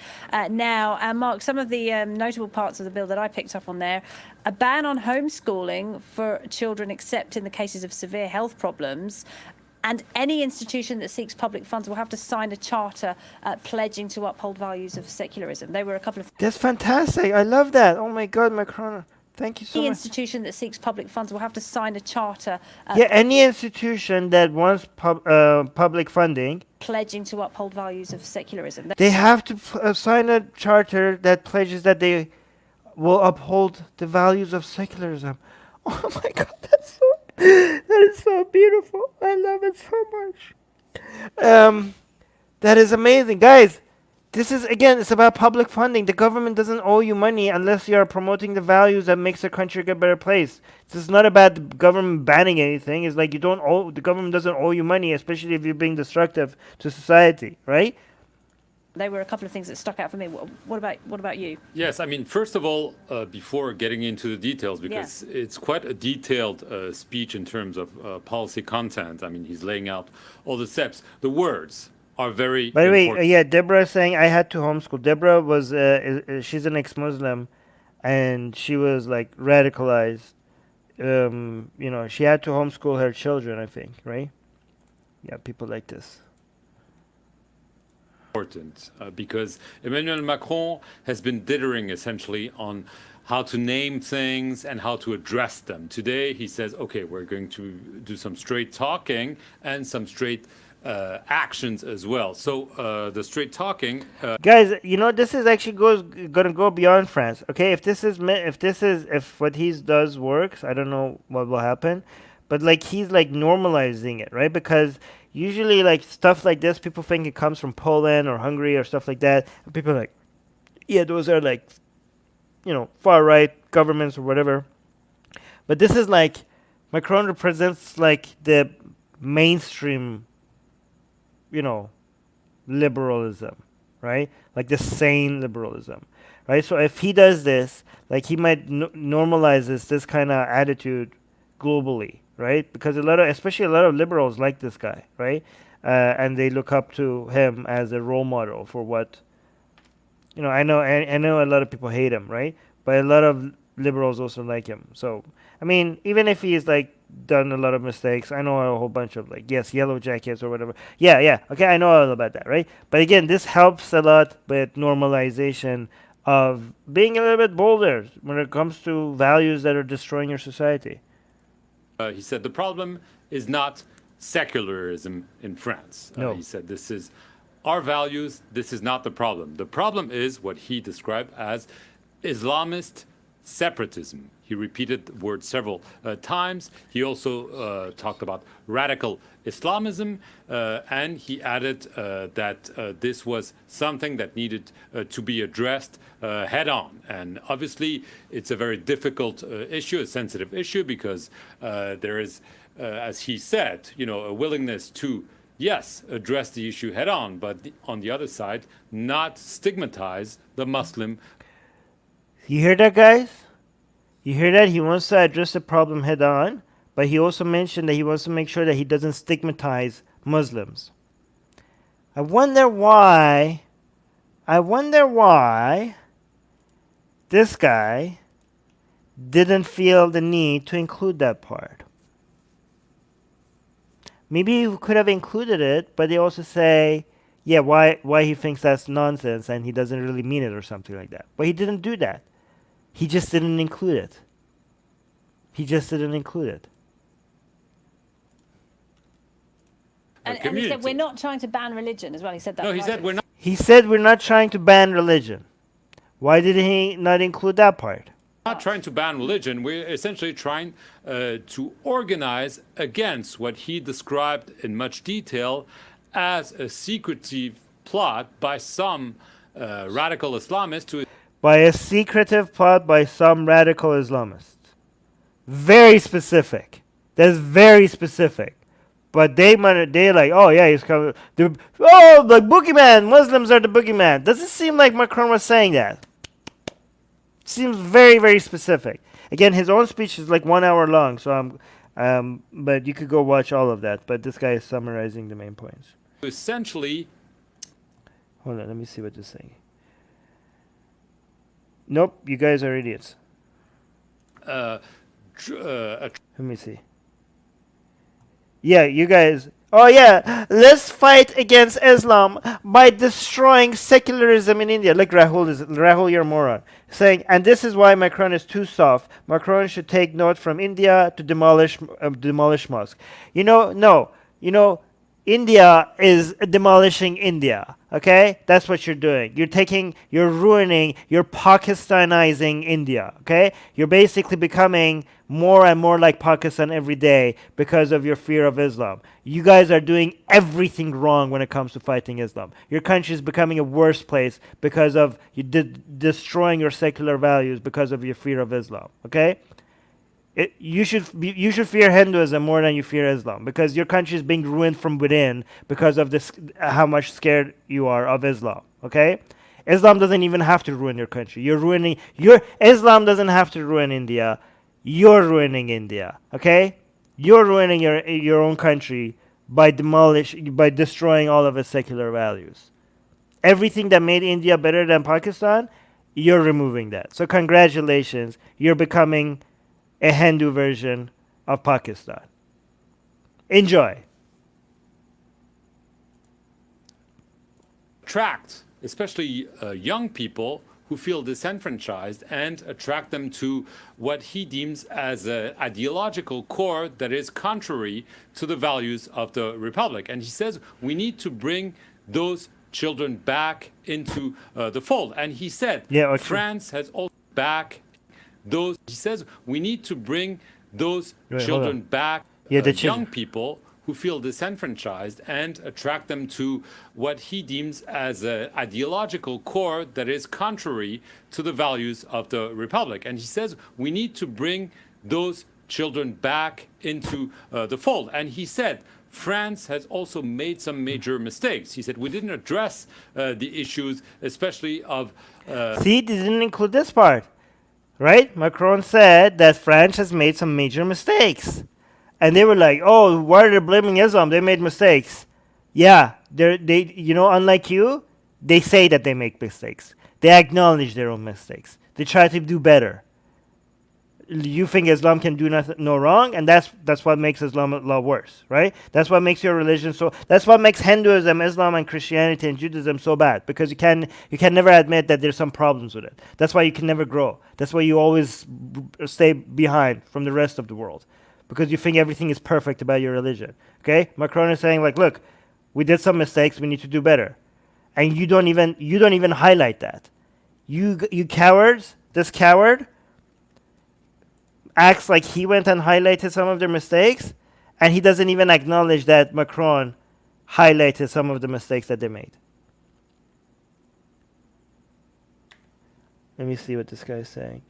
now. And Mark, some of the notable parts of the bill that I picked up on there: a ban on homeschooling for children except in the cases of severe health problems, and any institution that seeks public funds will have to sign a charter pledging to uphold values of secularism. They were a couple of... That's fantastic. I love that. Oh my God, Macron. Thank you so Any much. institution that seeks public funds will have to sign a charter Yeah, any institution that wants public funding, pledging to uphold values of secularism. they have to sign a charter that pledges that they will uphold the values of secularism. Oh my God, that is so beautiful. I love it so much. That is amazing, guys. This is, again, it's about public funding. The government doesn't owe you money unless you are promoting the values that makes the country a better place. This is not about the government banning anything. It's like the government doesn't owe you money, especially if you're being destructive to society, right? They were a couple of things that stuck out for me. What about you? Yes, I mean, first of all, before getting into the details, because it's quite a detailed speech in terms of policy content. I mean, he's laying out all the steps. The words are very By the way, important. yeah, Deborah is saying I had to homeschool. Deborah was, she's an ex-Muslim, and she was like radicalized. You know, she had to homeschool her children, I think, right? Yeah, people like this. Important because Emmanuel Macron has been dithering essentially on how to name things and how to address them. Today he says, okay, we're going to do some straight talking and some straight actions as well. So the straight talking, guys, you know, this is actually gonna go beyond France. Okay, if what he does works, I don't know what will happen, but like he's like normalizing it, right? Because usually like stuff like this, people think it comes from Poland or Hungary or stuff like that, and people are like, yeah, those are like, you know, far right governments or whatever. But this is like Macron represents like the mainstream, you know, liberalism, right? Like the sane liberalism, right? So if he does this, like he might normalize this kind of attitude globally, right? Because especially a lot of liberals like this guy, right? And they look up to him as a role model for what, you know, I know a lot of people hate him, right? But a lot of liberals also like him. So, I mean, even if he's like done a lot of mistakes, I know a whole bunch of like, yes, yellow jackets or whatever. Yeah, okay, I know all about that, right? But again, this helps a lot with normalization of being a little bit bolder when it comes to values that are destroying your society. he said the problem is not secularism in France. No. He said this is our values, this is not the problem. The problem is what he described as Islamist separatism. He repeated the word several times. He also talked about radical Islamism, and he added that this was something that needed to be addressed head on. And obviously, it's a very difficult issue, a sensitive issue, because there is, as he said, you know, a willingness to, yes, address the issue head on, but on the other side, not stigmatize the Muslim. You hear that, guys? You hear that? He wants to address the problem head on, but he also mentioned that he wants to make sure that he doesn't stigmatize Muslims. I wonder why this guy didn't feel the need to include that part. Maybe he could have included it, but they also say, yeah, why he thinks that's nonsense and he doesn't really mean it or something like that. But he didn't do that. He just didn't include it. He just didn't include it. And he said we're not trying to ban religion as well. He said that. No, he said we're not. He said we're not trying to ban religion. Why did he not include that part? Not trying to ban religion. We're essentially trying to organize against what he described in much detail as a secretive plot by some radical Islamists to... By a secretive plot by some radical Islamists. Very specific. That's very specific. But they like, oh yeah, he's coming. The boogeyman. Muslims are the boogeyman. Doesn't seem like Macron was saying that. Seems very, very specific. Again, his own speech is like 1 hour long, so But you could go watch all of that. But this guy is summarizing the main points. Essentially, hold on, let me see what this saying. Nope, you guys are idiots. Let me see. Yeah, you guys. Oh yeah, let's fight against Islam by destroying secularism in India. Look, Rahul, you're a moron. Saying, and this is why Macron is too soft. Macron should take note from India to demolish mosques. No. India is demolishing India. Okay, that's what you're doing. You're ruining, you're Pakistanizing India. Okay, you're basically becoming more and more like Pakistan every day because of your fear of Islam. You guys are doing everything wrong when it comes to fighting Islam. Your country is becoming a worse place because of you destroying your secular values because of your fear of Islam. Okay. You should fear Hinduism more than you fear Islam because your country is being ruined from within because of this, how much scared you are of Islam. Okay, Islam doesn't even have to ruin your country. Islam doesn't have to ruin India. You're ruining India. Okay, you're ruining your own country by destroying all of its secular values. Everything that made India better than Pakistan, you're removing that. So congratulations, you're becoming a Hindu version of Pakistan. Enjoy. Attract, especially young people who feel disenfranchised, and attract them to what he deems as an ideological core that is contrary to the values of the Republic. And he says we need to bring those children back into the fold. And he said France has also back those. He says we need to bring those children back, young people who feel disenfranchised, and attract them to what he deems as an ideological core that is contrary to the values of the Republic. And he says we need to bring those children back into the fold. And he said France has also made some major mistakes. He said we didn't address the issues, especially of... See, they didn't include this part. Right? Macron said that France has made some major mistakes. And they were like, oh, why are they blaming Islam? They made mistakes. Yeah, unlike you, they say that they make mistakes. They acknowledge their own mistakes. They try to do better. You think Islam can do no wrong, and that's what makes Islam law worse, right? That's what makes your religion that's what makes Hinduism, Islam, and Christianity and Judaism so bad, because you can never admit that there's some problems with it. That's why you can never grow. That's why you always stay behind from the rest of the world, because you think everything is perfect about your religion. Okay, Macron is saying like, look, we did some mistakes, we need to do better, and you don't even highlight that. You cowards, this coward acts like he went and highlighted some of their mistakes, and he doesn't even acknowledge that Macron highlighted some of the mistakes that they made. Let me see what this guy is saying.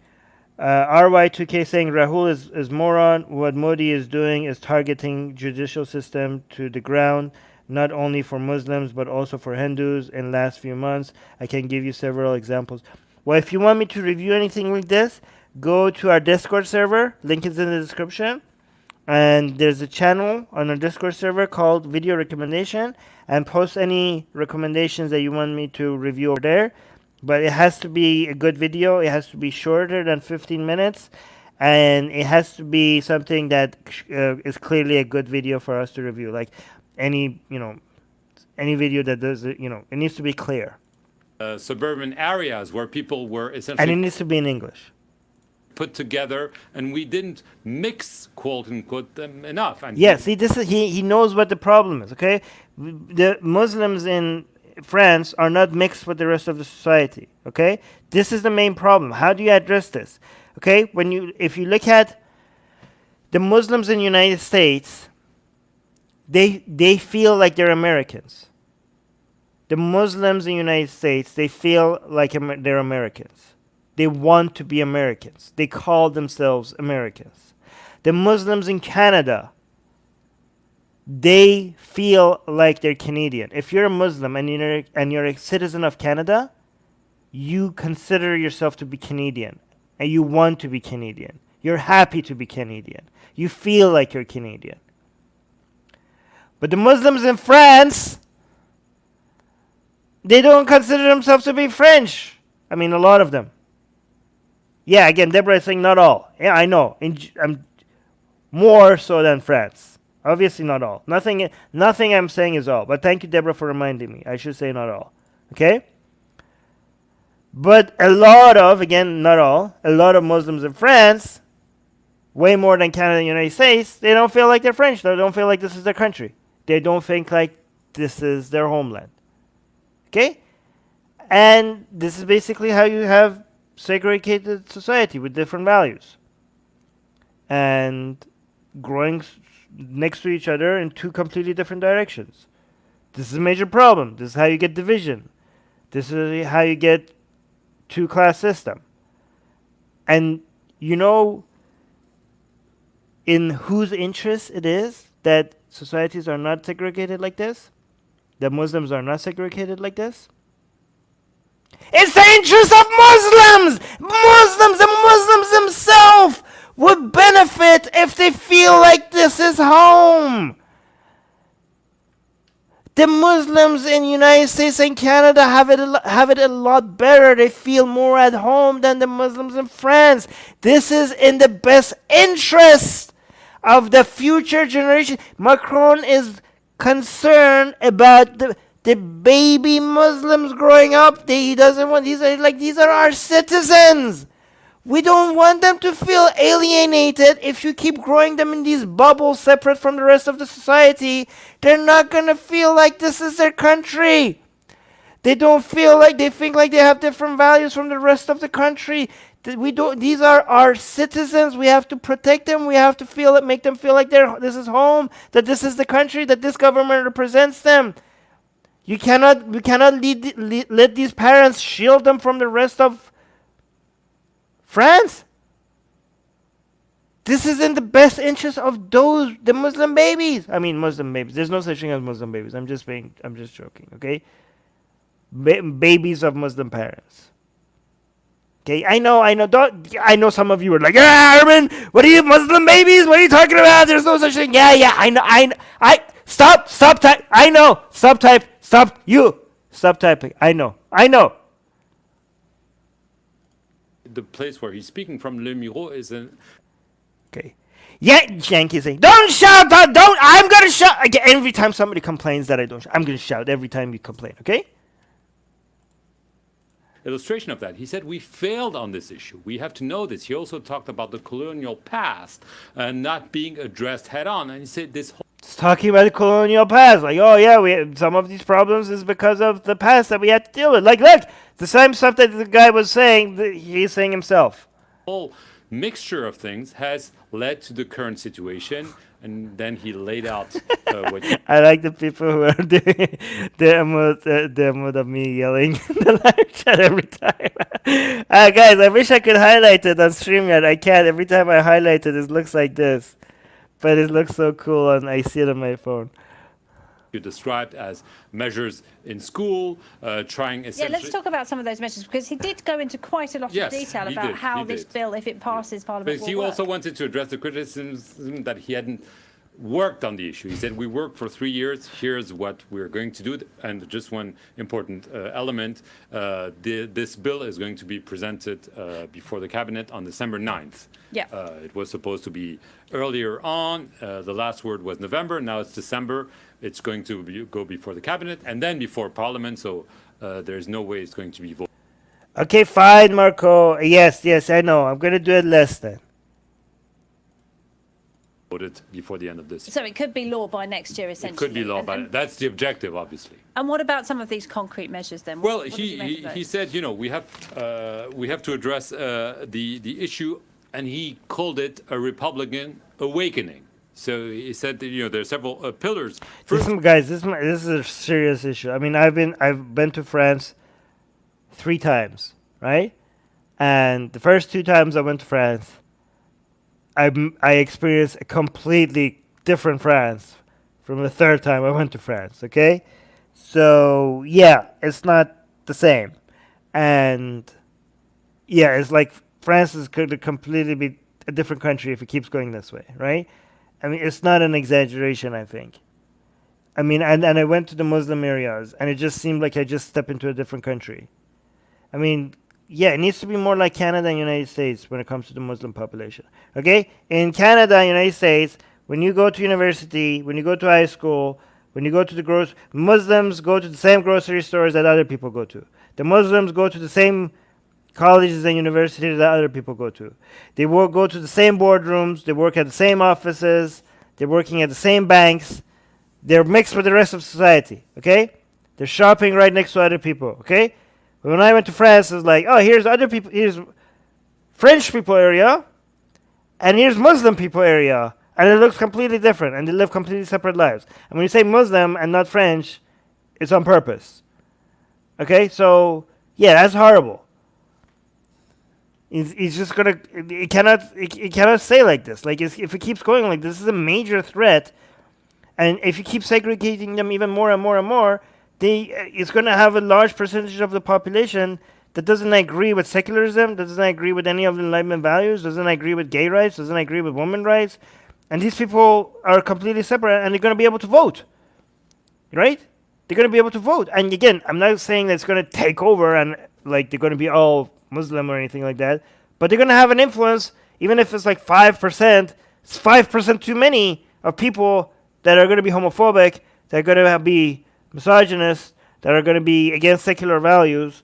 RY2K saying Rahul is moron. What Modi is doing is targeting judicial system to the ground, not only for Muslims but also for Hindus in last few months. I can give you several examples. Well, if you want me to review anything like this, go to our Discord server. Link is in the description. And there's a channel on our Discord server called Video Recommendation, and post any recommendations that you want me to review over there. But it has to be a good video. It has to be shorter than 15 minutes. And it has to be something that is clearly a good video for us to review. Like any video that does it, it needs to be clear. Suburban areas where people were essentially... And it needs to be in English. Put together, and we didn't mix, quote unquote, them enough. And yeah, see, this is he knows what the problem is. Okay, the Muslims in France are not mixed with the rest of the society. Okay, this is the main problem. How do you address this? Okay, if you look at the Muslims in the United States, they feel like they're Americans. The Muslims in the United States, they feel like they're Americans. They want to be Americans. They call themselves Americans. The Muslims in Canada, they feel like they're Canadian. If you're a Muslim and you're a citizen of Canada, you consider yourself to be Canadian, and you want to be Canadian. You're happy to be Canadian. You feel like you're Canadian. But the Muslims in France, they don't consider themselves to be French. I mean, a lot of them. Yeah, again, Deborah is saying not all. Yeah, I know. More so than France. Obviously not all. Nothing I'm saying is all. But thank you, Deborah, for reminding me. I should say not all. Okay? But a lot of, again, not all, a lot of Muslims in France, way more than Canada and the United States, they don't feel like they're French. They don't feel like this is their country. They don't think like this is their homeland. Okay? And this is basically how you have segregated society with different values. And growing next to each other in two completely different directions. This is a major problem. This is how you get division. This is how you get two-class system. And you know in whose interest it is that societies are not segregated like this? That Muslims are not segregated like this? It's the interest of Muslims! The Muslims themselves would benefit if they feel like this is home. The Muslims in the United States and Canada have it a lot better. They feel more at home than the Muslims in France. This is in the best interest of the future generation. Macron is concerned about the baby Muslims growing up. He doesn't want these are our citizens. We don't want them to feel alienated. If you keep growing them in these bubbles separate from the rest of the society, they're not going to feel like this is their country. They don't feel like, they think like they have different values from the rest of the country. These are our citizens. We have to protect them. We have to make them feel like this is home, that this is the country, that this government represents them. We cannot let these parents shield them from the rest of France. This is in the best interest of the Muslim babies. I mean, Muslim babies. There's no such thing as Muslim babies. I'm just joking, okay? Babies of Muslim parents. Okay, I know. I know some of you are like, Armin, what are you, Muslim babies? What are you talking about? There's no such thing. Yeah, I know. Stop type. I know. Stop type. Stop typing. I know. The place where he's speaking from, Le Miro, is an... Okay. Yeah, Yankees saying, don't shout, don't, I'm going to shout. Again, every time somebody complains that I don't shout, I'm going to shout every time you complain, okay? Illustration of that. He said we failed on this issue. We have to know this. He also talked about the colonial past not being addressed head on. And he said this whole... It's talking about the colonial past. Like, oh yeah, some of these problems is because of the past that we had to deal with. Like, look, the same stuff that the guy was saying, he's saying himself. Whole mixture of things has led to the current situation. And then he laid out what... I like the people who are doing the emote of me yelling in the live chat every time. Guys, I wish I could highlight it on StreamYard. I can't. Every time I highlight it, it looks like this. But it looks so cool, and I see it on my phone. You described as measures in school, trying essentially... Yeah, let's talk about some of those measures, because he did go into quite a lot of detail about how this bill, if it passes Parliament, will work. He also wanted to address the criticism that he hadn't worked on the issue. He said, we worked for 3 years, here's what we're going to do. And just one important element, this bill is going to be presented before the cabinet on December 9th. Yeah. It was supposed to be earlier on. The last word was November, now it's December. It's going to go before the cabinet and then before Parliament, so there's no way it's going to be voted. Okay, fine, Marco. Yes, I know. I'm going to do it less then. Voted before the end of this year. So it could be law by next year, essentially. It could be law, but that's the objective, obviously. And what about some of these concrete measures then? Well, he said, you know, we have to address the issue, and he called it a Republican awakening. So he said that, you know, there are several pillars. Guys, this is a serious issue. I mean, I've been to France 3 times, right? And the first 2 times I went to France, I experienced a completely different France from the 3rd time I went to France, okay? So, yeah, it's not the same. And, yeah, it's like France is going to completely be a different country if it keeps going this way, right? I mean, it's not an exaggeration, I think. I mean, and I went to the Muslim areas, and it just seemed like I just stepped into a different country. I mean, yeah, it needs to be more like Canada and United States when it comes to the Muslim population. Okay? In Canada and United States, when you go to university, when you go to high school, when you go to the Muslims go to the same grocery stores that other people go to. The Muslims go to the same colleges and universities that other people go to. They go to the same boardrooms. They work at the same offices. They're working at the same banks. They're mixed with the rest of society. Okay? They're shopping right next to other people. Okay? When I went to France, it was like, oh, here's other people. Here's French people area, and here's Muslim people area. And it looks completely different, and they live completely separate lives. And when you say Muslim and not French, it's on purpose. Okay, so yeah, that's horrible. He's just gonna. It cannot say like this. Like if it keeps going like this is a major threat, and if you keep segregating them even more and more and more, it's gonna have a large percentage of the population that doesn't agree with secularism, doesn't agree with any of the Enlightenment values, doesn't agree with gay rights, doesn't agree with women's rights. And these people are completely separate, and they're going to be able to vote, right? They're going to be able to vote. And again, I'm not saying that it's going to take over and like they're going to be all Muslim or anything like that, but they're going to have an influence, even if it's like 5%. It's 5% too many of people that are going to be homophobic, that are going to be misogynist, that are going to be against secular values.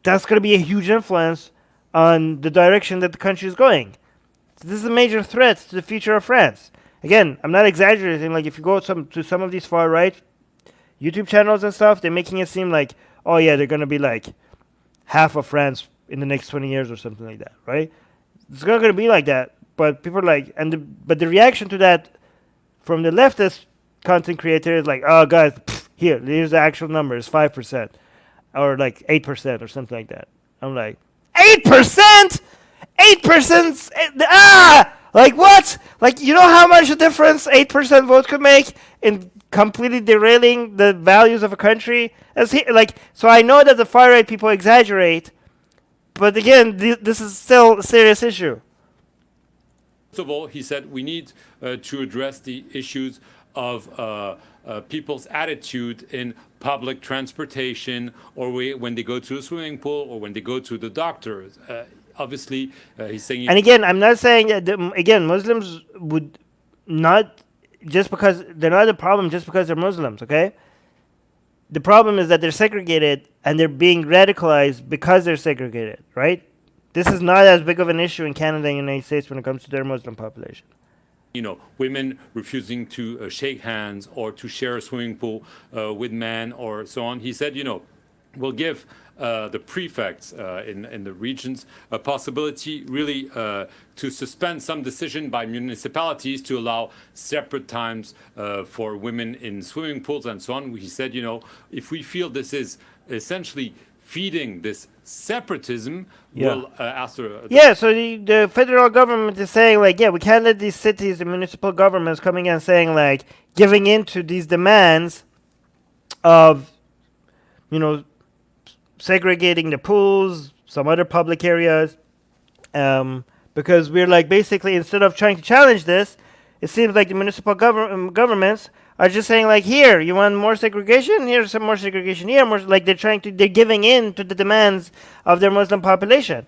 That's going to be a huge influence on the direction that the country is going. This is a major threat to the future of France. Again, I'm not exaggerating. Like, if you go to some of these far-right YouTube channels and stuff, they're making it seem like, oh yeah, they're going to be like half of France in the next 20 years or something like that, right? It's not going to be like that. But people are like, but the reaction to that from the leftist content creator is like, oh guys, here's the actual number, it's 5%. Or like 8% or something like that. I'm like, 8%? 8%? Like what? Like, you know how much a difference 8% vote could make in completely derailing the values of a country? So I know that the far right people exaggerate, but again, this is still a serious issue. First of all, he said we need to address the issues of people's attitude in public transportation, or when they go to a swimming pool, or when they go to the doctor. Obviously, he's saying... And again, I'm not saying that, Muslims would not, just because, they're not a problem just because they're Muslims, okay? The problem is that they're segregated, and they're being radicalized because they're segregated, right? This is not as big of an issue in Canada and the United States when it comes to their Muslim population. Women refusing to shake hands or to share a swimming pool with men or so on. He said, we'll give the prefects in the regions a possibility really to suspend some decision by municipalities to allow separate times for women in swimming pools and so on. He said, if we feel this is essentially feeding this separatism, we'll ask the... Yeah, so the federal government is saying, like, we can't let these cities and municipal governments coming in and saying, like, giving in to these demands of, segregating the pools, some other public areas, because we're, like, basically, instead of trying to challenge this, it seems like the municipal governments are just saying, like, here, you want more segregation? Here's some more segregation here. More, like, they're giving in to the demands of their Muslim population.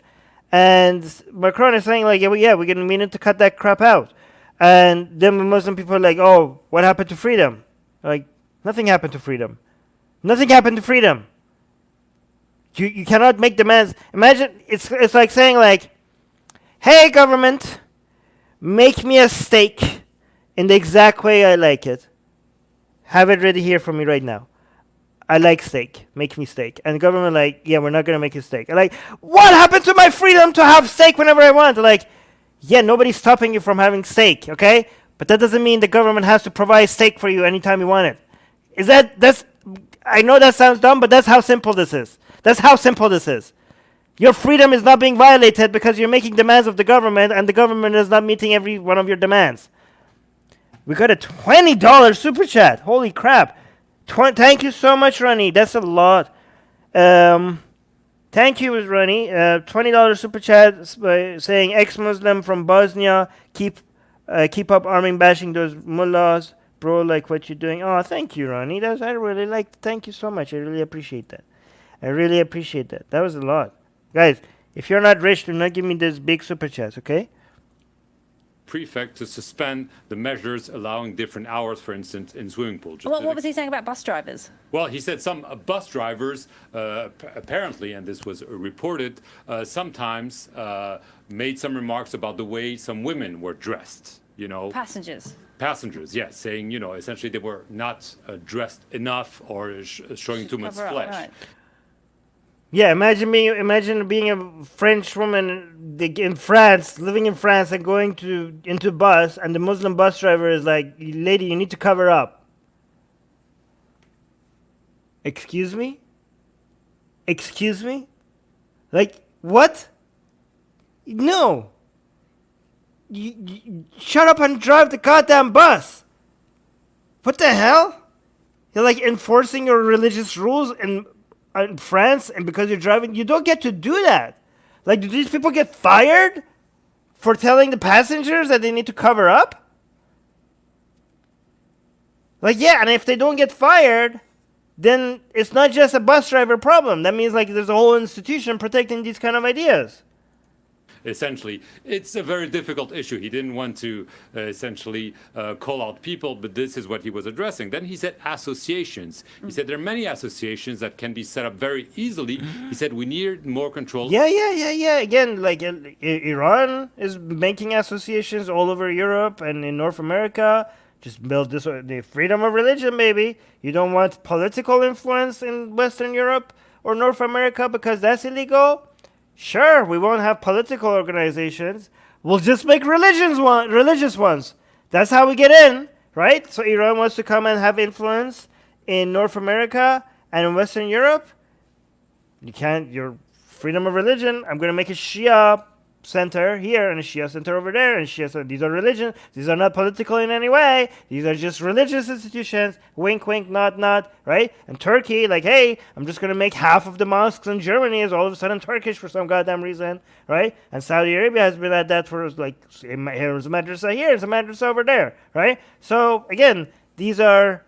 And Macron is saying, like, we need to cut that crap out. And then the Muslim people are like, oh, what happened to freedom? Like, nothing happened to freedom. Nothing happened to freedom. You cannot make demands. Imagine, it's like saying, like, hey, government, make me a steak in the exact way I like it. Have it ready here for me right now. I like steak. Make me steak. And the government like, we're not going to make you steak. Like, what happened to my freedom to have steak whenever I want? Like, nobody's stopping you from having steak, okay? But that doesn't mean the government has to provide steak for you anytime you want it. I know that sounds dumb, but that's how simple this is. That's how simple this is. Your freedom is not being violated because you're making demands of the government, and the government is not meeting every one of your demands. We got a $20 super chat. Holy crap. Thank you so much, Ronnie. That's a lot. Thank Thank you, Ronnie. $20 super chat saying ex-Muslim from Bosnia. Keep up Armin bashing those mullahs, bro. Like what you're doing. Oh, thank you, Ronnie. I really like. Thank you so much. I really appreciate that. That was a lot, guys. If you're not rich, do not give me this big super chats, okay? Prefect to suspend the measures allowing different hours, for instance, in swimming pools. What was he saying about bus drivers? Well, he said some bus drivers apparently, and this was reported, sometimes made some remarks about the way some women were dressed. Passengers, yes, saying, essentially they were not dressed enough or showing too much flesh. Right. Yeah, imagine being a French woman in France, living in France, and going into bus, and the Muslim bus driver is like, "Lady, you need to cover up." Excuse me? Like what? No. You shut up and drive the goddamn bus. What the hell? You're like enforcing your religious rules in France, and because you're driving, you don't get to do that. Like, do these people get fired for telling the passengers that they need to cover up? Like, yeah, and if they don't get fired, then it's not just a bus driver problem. That means like there's a whole institution protecting these kind of ideas. Essentially, it's a very difficult issue. He didn't want to essentially call out people, but this is what he was addressing. Then he said associations. He said there are many associations that can be set up very easily. He said we need more control. Yeah. Again, like Iran is making associations all over Europe and in North America. Just build the freedom of religion, baby. You don't want political influence in Western Europe or North America because that's illegal? Sure, we won't have political organizations. We'll just make religious ones. That's how we get in, right? So Iran wants to come and have influence in North America and in Western Europe. You can't, your freedom of religion. I'm going to make a Shia center here and a Shia center over there, and Shia center. These are religions. These are not political in any way. These are just religious institutions. Wink, wink, nod, nod, right? And Turkey, like, hey, I'm just going to make half of the mosques in Germany is all of a sudden Turkish for some goddamn reason, right? And Saudi Arabia has been at that for, like, here's a madrasa here, here's a madrasa over there, right? So, again, these are,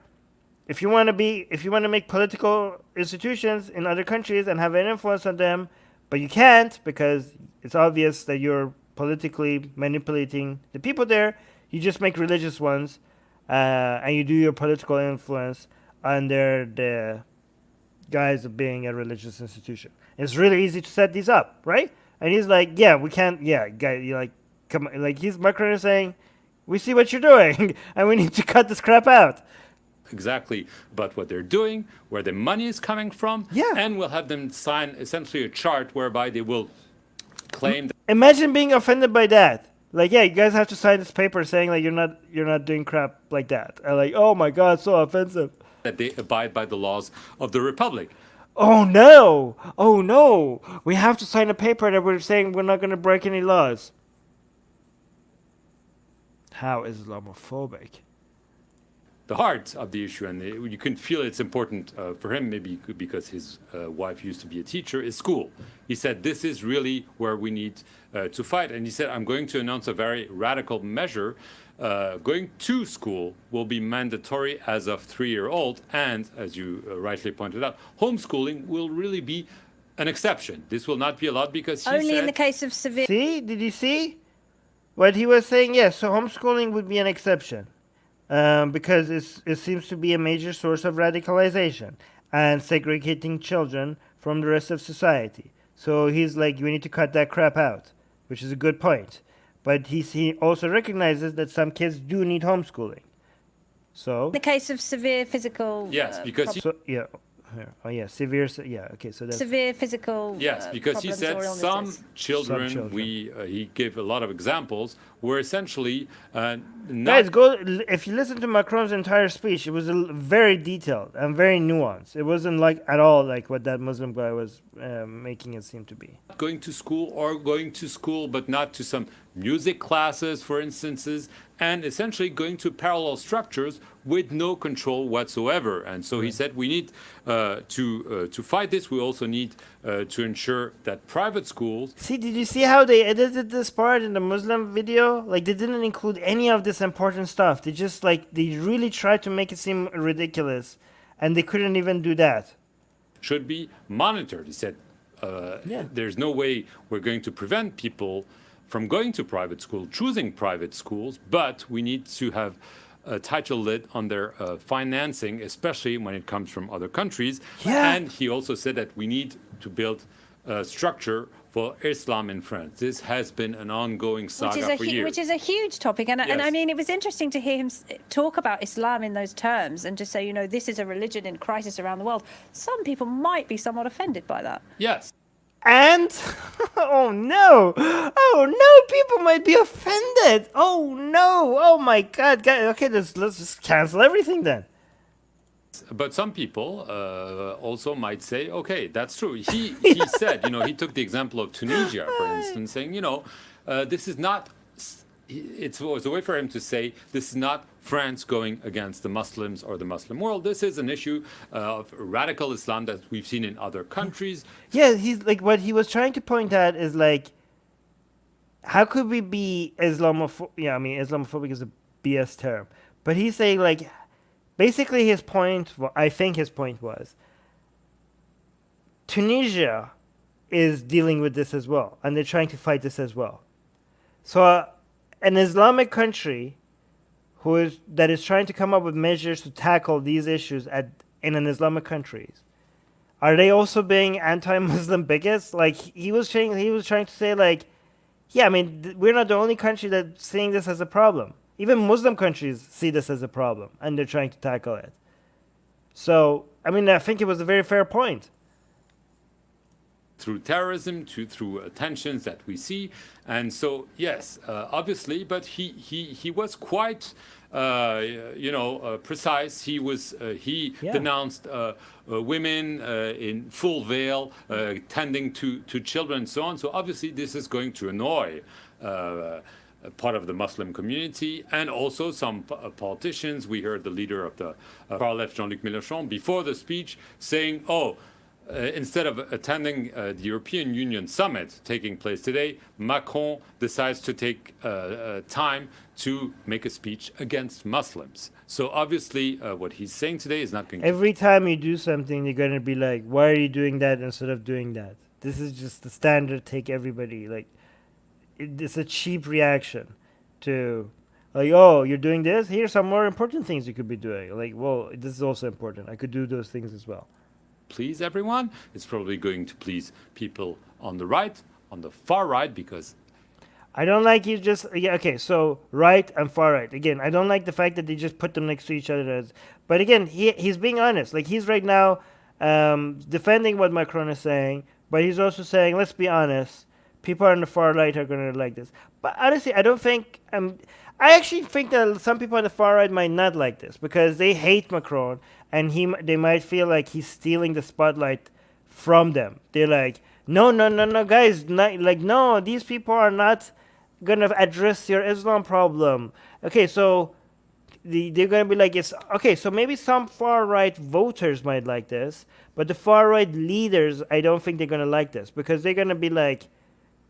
if you want to make political institutions in other countries and have an influence on them, but you can't because it's obvious that you're politically manipulating the people there. You just make religious ones, and you do your political influence under the guise of being a religious institution. It's really easy to set these up, right? And he's like, yeah, we can't, yeah, guy, you like, come on, like Macron is saying, we see what you're doing, and we need to cut this crap out. Exactly, but what they're doing, where the money is coming from, and we'll have them sign essentially a chart whereby they will claim that. Imagine being offended by that. Like, yeah, you guys have to sign this paper saying like you're not doing crap like that. And like, oh my God, so offensive. That they abide by the laws of the republic. Oh no, we have to sign a paper that we're saying we're not going to break any laws. How Islamophobic. The heart of the issue, and you can feel it's important for him, maybe because his wife used to be a teacher, is school. He said, this is really where we need to fight. And he said, I'm going to announce a very radical measure. Going to school will be mandatory as of 3-year-old. And as you rightly pointed out, homeschooling will really be an exception. This will not be allowed because he Only said, in the case of severe... See? Did you see what he was saying? Yes, so homeschooling would be an exception. Because it seems to be a major source of radicalization and segregating children from the rest of society. So he's like, we need to cut that crap out, which is a good point. But he also recognizes that some kids do need homeschooling. So in the case of severe physical... Yes, because... severe... Yeah, okay, so that's... Severe physical Yes, because he said some children, he gave a lot of examples, were essentially not... Guys, if you listen to Macron's entire speech, it was very detailed and very nuanced. It wasn't like at all like what that Muslim guy was making it seem to be. Going to school but not to some music classes, for instances, and essentially going to parallel structures with no control whatsoever. And so he said we need to fight this. We also need to ensure that private schools. See, did you see how they edited this part in the Muslim video? Like, they didn't include any of this important stuff. They just, like, they really tried to make it seem ridiculous, and they couldn't even do that. Should be monitored. He said there's no way we're going to prevent people from going to private school, choosing private schools, but we need to have a tighter lid on their financing, especially when it comes from other countries. Yeah. And he also said that we need to build a structure for Islam in France. This has been an ongoing saga for years. Which is a huge topic. And I mean, it was interesting to hear him talk about Islam in those terms and just say, you know, this is a religion in crisis around the world. Some people might be somewhat offended by that. Yes. And oh no, people might be offended. Oh no, oh my God, guys. Okay, let's just cancel everything then. But some people also might say, okay, that's true. He said, you know, he took the example of Tunisia, for instance, saying, you know, this is not. It was a way for him to say this is not France going against the Muslims or the Muslim world. This is an issue of radical Islam that we've seen in other countries. Yeah, he's like, what he was trying to point out is like, how could we be Islamophobic? Yeah, I mean, Islamophobic is a BS term, but he's saying like, basically his point, I think his point was, Tunisia is dealing with this as well, and they're trying to fight this as well. So an Islamic country that is trying to come up with measures to tackle these issues in an Islamic country, are they also being anti-Muslim bigots? Like he was trying to say, like, yeah, I mean, we're not the only country that's seeing this as a problem. Even Muslim countries see this as a problem, and they're trying to tackle it. So, I mean, I think it was a very fair point. Through terrorism, through tensions that we see, and so yes, obviously, but he was quite, precise. He denounced women in full veil, tending to children, and so on. So obviously, this is going to annoy part of the Muslim community and also some politicians. We heard the leader of the far left, Jean-Luc Mélenchon, before the speech saying, "Oh." Instead of attending the European Union summit taking place today, Macron decides to take time to make a speech against Muslims. So obviously, what he's saying today is not going to... Every time you do something, you're going to be like, why are you doing that instead of doing that? This is just the standard take everybody. Like, it's a cheap reaction to, like, oh, you're doing this? Here's some more important things you could be doing. Like, well, this is also important. I could do those things as well. Please everyone. It's probably going to please people on the right, on the far right, because I don't like you just okay, so right and far right. Again, I don't like the fact that they just put them next to each other but again, he's being honest. Like he's right now defending what Macron is saying, but he's also saying, let's be honest, people on the far right are going to like this. But honestly, I don't think I actually think that some people on the far right might not like this because they hate Macron and they might feel like he's stealing the spotlight from them. They're like, no, guys, no, these people are not going to address your Islam problem. Okay, so they're going to be like, it's okay, so maybe some far right voters might like this, but the far right leaders, I don't think they're going to like this because they're going to be like,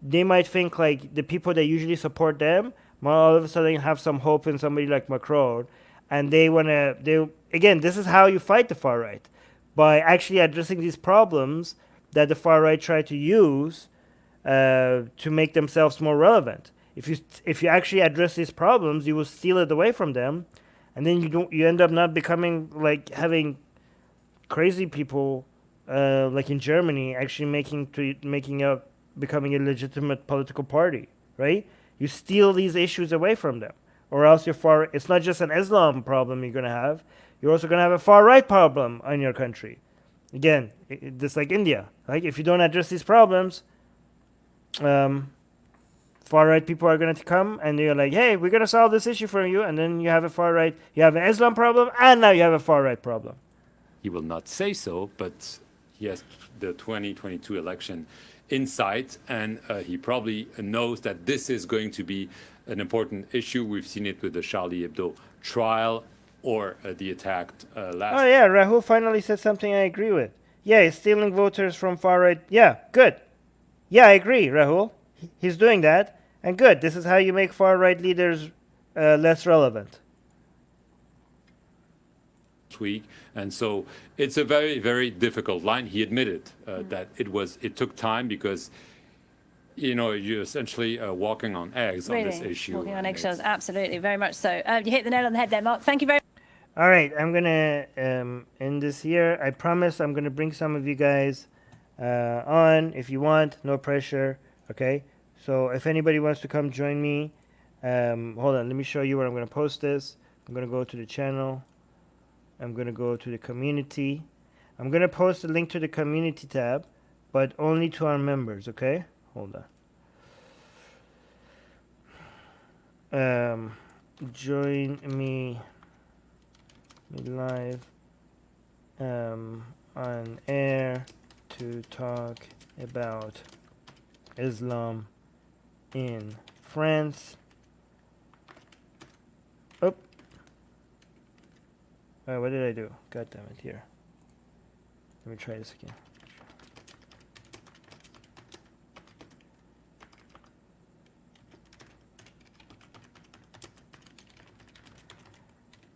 they might think like the people that usually support them might all of a sudden have some hope in somebody like Macron, and again, this is how you fight the far right, by actually addressing these problems that the far right try to use to make themselves more relevant. If you actually address these problems, you will steal it away from them, and then you end up not becoming like having crazy people like in Germany actually becoming a legitimate political party, right? You steal these issues away from them, or else it's not just an Islam problem you're going to have, you're also going to have a far right problem in your country. Again, just like India, like if you don't address these problems, far right people are going to come and they're like, hey, we're going to solve this issue for you, and then you have you have an Islam problem, and now you have a far right problem. He will not say so, but he has the 2022 election in sight, and he probably knows that this is going to be an important issue. We've seen it with the Charlie Hebdo trial or the attack last. Oh yeah, Rahul finally said something I agree with. Yeah, he's stealing voters from far right. Yeah, good. Yeah, I agree, Rahul. He's doing that, and good. This is how you make far right leaders less relevant. Week, and so it's a very, very difficult line. He admitted that it took time because you're essentially walking on eggs on this issue. Walking on eggshells, absolutely, very much so. You hit the nail on the head there, Mark. Thank you very much. All right, I'm gonna end this here. I promise I'm gonna bring some of you guys on if you want. No pressure. Okay. So if anybody wants to come join me, hold on. Let me show you where I'm gonna post this. I'm gonna go to the channel. I'm going to go to the community. I'm going to post a link to the community tab, but only to our members, okay? Hold on. Join me live on air to talk about Islam in France. Oh. What did I do? God damn it, here. Let me try this again.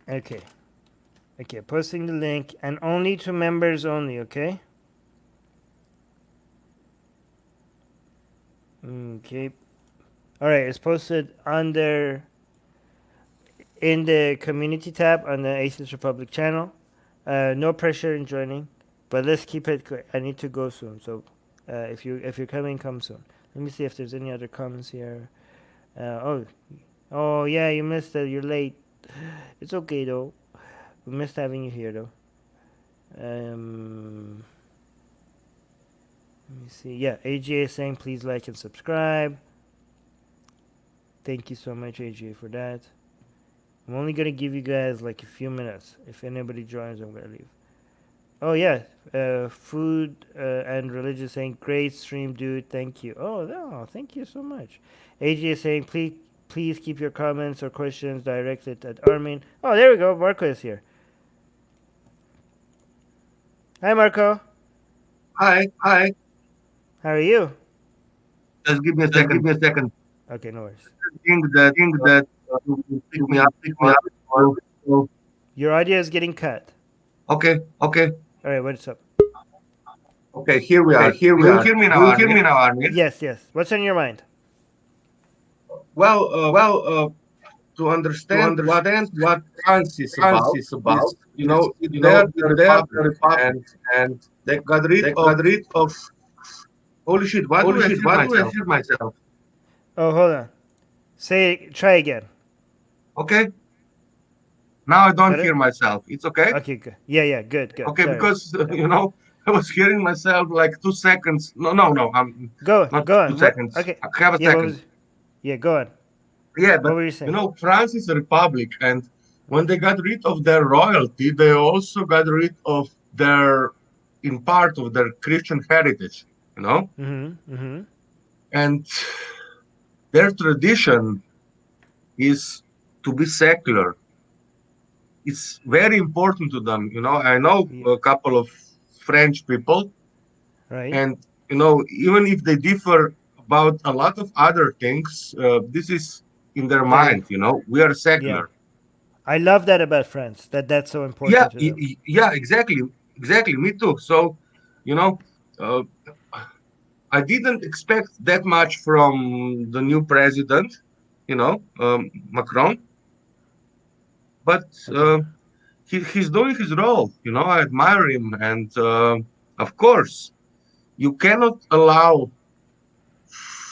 Okay. Okay, posting the link, and only to members only, okay? Okay. Alright, it's posted under in the community tab on the Atheist Republic channel. No pressure in joining, but let's keep it quick. I need to go soon, so if you're coming, come soon. Let me see if there's any other comments here. Oh yeah, you missed it. You're late. It's okay though. We missed having you here though. Let me see. Yeah, AJ is saying please like and subscribe. Thank you so much, AJ, for that. I'm only going to give you guys like a few minutes. If anybody joins, I'm going to leave. Oh, yeah. Food and Religion saying, great stream, dude. Thank you. Oh, no. Thank you so much. AJ is saying, please keep your comments or questions directed at Armin. Oh, there we go. Marco is here. Hi, Marco. Hi. How are you? Just give me a second. Okay, no worries. Think that pick me up. Your audio is getting cut. Okay. All right, what's up? Okay, here we are. Do you hear me now, Armin? Yes. What's on your mind? Well, to understand what France is about, they're the Republic, and they got rid of. Holy shit! Why do I hear myself? Oh, hold on. Try again. Okay. Now I don't hear myself. It's okay? Okay, good. Yeah, good. Okay, sorry. because, I was hearing myself like 2 seconds. No. Go on. 2 seconds. Okay. Have a second. Go on. Yeah, but, what were you saying? France is a republic, and when they got rid of their royalty, they also got rid of in part of their Christian heritage, And their tradition is to be secular. It's very important to them. I know a couple of French people, right? And even if they differ about a lot of other things, this is in their mind. We are secular. Yeah. I love that about France. That's so important. to them. Yeah, exactly. Me too. So, I didn't expect that much from the new president, Macron. But he's doing his role. I admire him. And of course, you cannot allow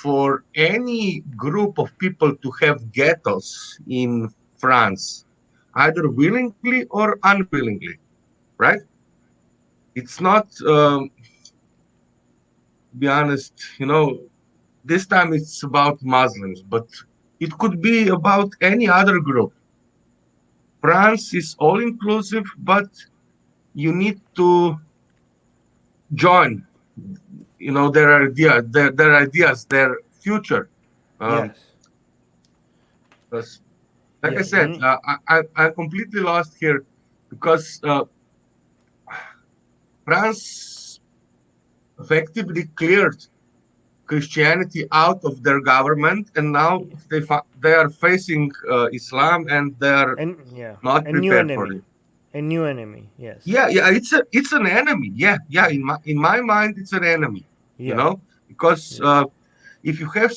for any group of people to have ghettos in France, either willingly or unwillingly, right? It's not, be honest, this time it's about Muslims, but it could be about any other group. France is all-inclusive, but you need to join, their ideas, their future. Yes. Like I said, I'm completely lost here because France effectively cleared Christianity out of their government, and now they are facing Islam, and they are not a new prepared for enemy, it. a new enemy. Yes. Yeah, it's an enemy. Yeah. In my mind, it's an enemy. You know, because if you have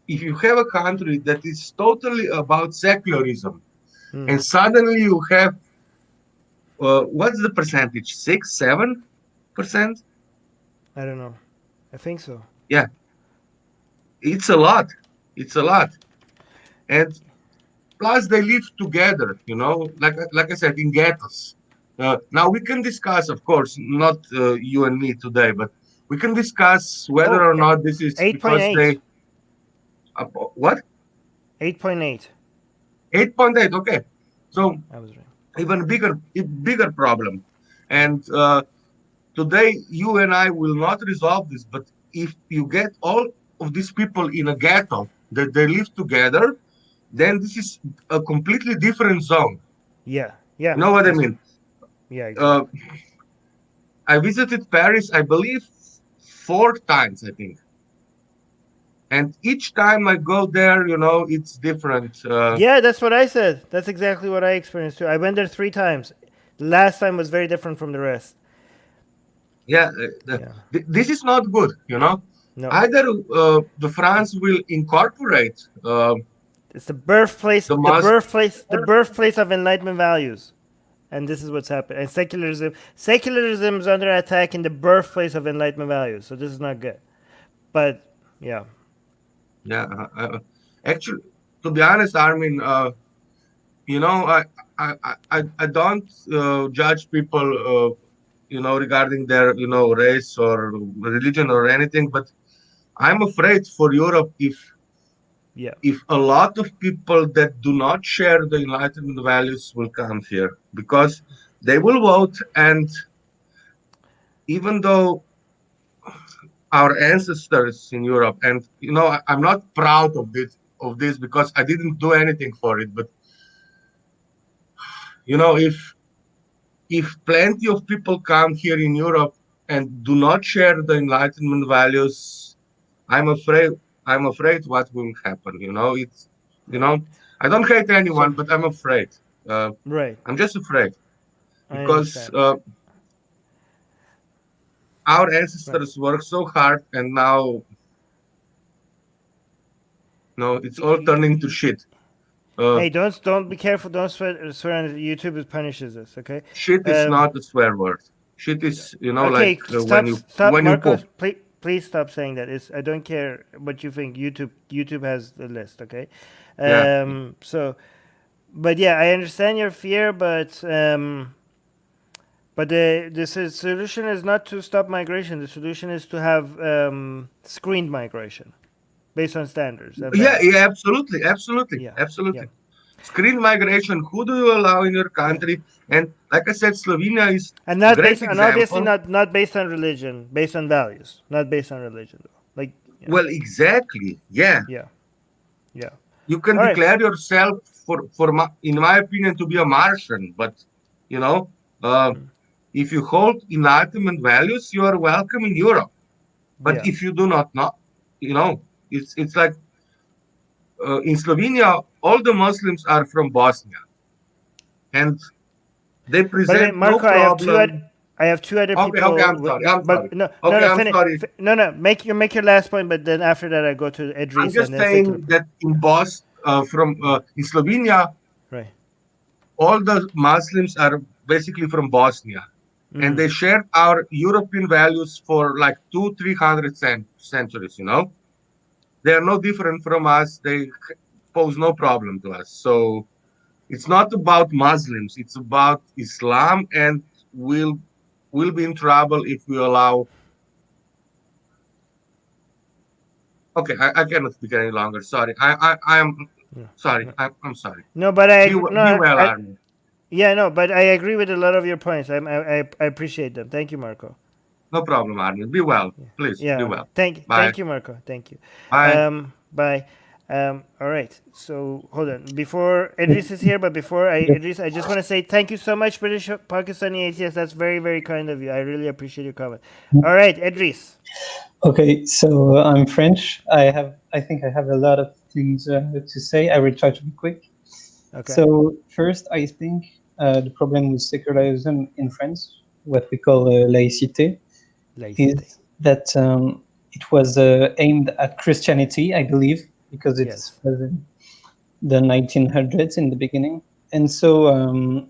if you have a country that is totally about secularism, and suddenly you have what's the percentage? 6-7%? I don't know. I think so. Yeah, it's a lot. It's a lot, and plus they live together. You know, like I said, in ghettos. Now we can discuss, of course, not you and me today, but we can discuss whether or not this is because 8.8. they. What? 8.8. 8.8. Okay, so I was right. even bigger problem, and today you and I will not resolve this. But if you get all of these people in a ghetto that they live together, then this is a completely different zone. Yeah. You know what I mean? Yeah, exactly. I visited Paris, I believe, 4 times, I think. And each time I go there, you know, it's different. Yeah, that's what I said. That's exactly what I experienced too. I went there 3 times. The last time was very different from the rest. Yeah, this is not good, you know. No. Either the France will incorporate. It's the birthplace of Enlightenment values, and this is what's happening. And secularism is under attack in the birthplace of Enlightenment values. So this is not good. But yeah. Actually, to be honest, Armin, you know, I don't judge people, you know, regarding their, you know, race or religion or anything, but I'm afraid for Europe if a lot of people that do not share the Enlightenment values will come here, because they will vote, and even though our ancestors in Europe, and you know, I'm not proud of this because I didn't do anything for it, but you know, if plenty of people come here in Europe and do not share the Enlightenment values, I'm afraid what will happen. You know, it's, you know, I don't hate anyone, but I'm afraid. Right. I'm just afraid because our ancestors worked so hard, and now, no, it's all turning to shit. Hey, don't be careful. Don't swear on it. YouTube punishes us. Okay. Shit is not a swear word. Shit is, you know, okay, like stop, when Marco, you poop. Please stop saying that. I don't care what you think. YouTube has the list. Okay. So, but yeah, I understand your fear, but the solution is not to stop migration. The solution is to have screened migration based on standards. Yeah, absolutely. Screen migration. Who do you allow in your country? And like I said, Slovenia is and not great based, example. and obviously not based on religion, based on values, not based on religion though. Like, you know. Well, exactly. Yeah. You can declare yourself in my opinion, to be a Martian, but you know, if you hold Enlightenment values, you are welcome in Europe. But if you do not, you know, it's like in Slovenia, all the Muslims are from Bosnia, and they present Marco, no problem. I have two other people. Okay, I'm sorry. No. Make your last point, but then after that, I go to Idris. I'm just saying that in in Slovenia, right, all the Muslims are basically from Bosnia, and they shared our European values for like 200-300 centuries. You know, they are no different from us. They pose no problem to us. So it's not about Muslims. It's about Islam, and we'll be in trouble if we allow. Okay, I cannot speak any longer. Sorry, I am sorry. I'm sorry. No, but I be well, Armin. Yeah, no, but I agree with a lot of your points. I appreciate them. Thank you, Marco. No problem, Armin. Be well, please. Yeah. Be well. Thank you, Marco. Thank you. Bye. Bye. All right. So hold on. Before Idris is here, but before Idris, I just want to say thank you so much, British Pakistani atheist. That's very, very kind of you. I really appreciate your comment. All right, Idris. Okay, so I'm French. I think I have a lot of things to say. I will try to be quick. Okay. So first, I think the problem with secularism in France, what we call laïcité, is that it was aimed at Christianity, I believe, because it was in the 1900s in the beginning. And so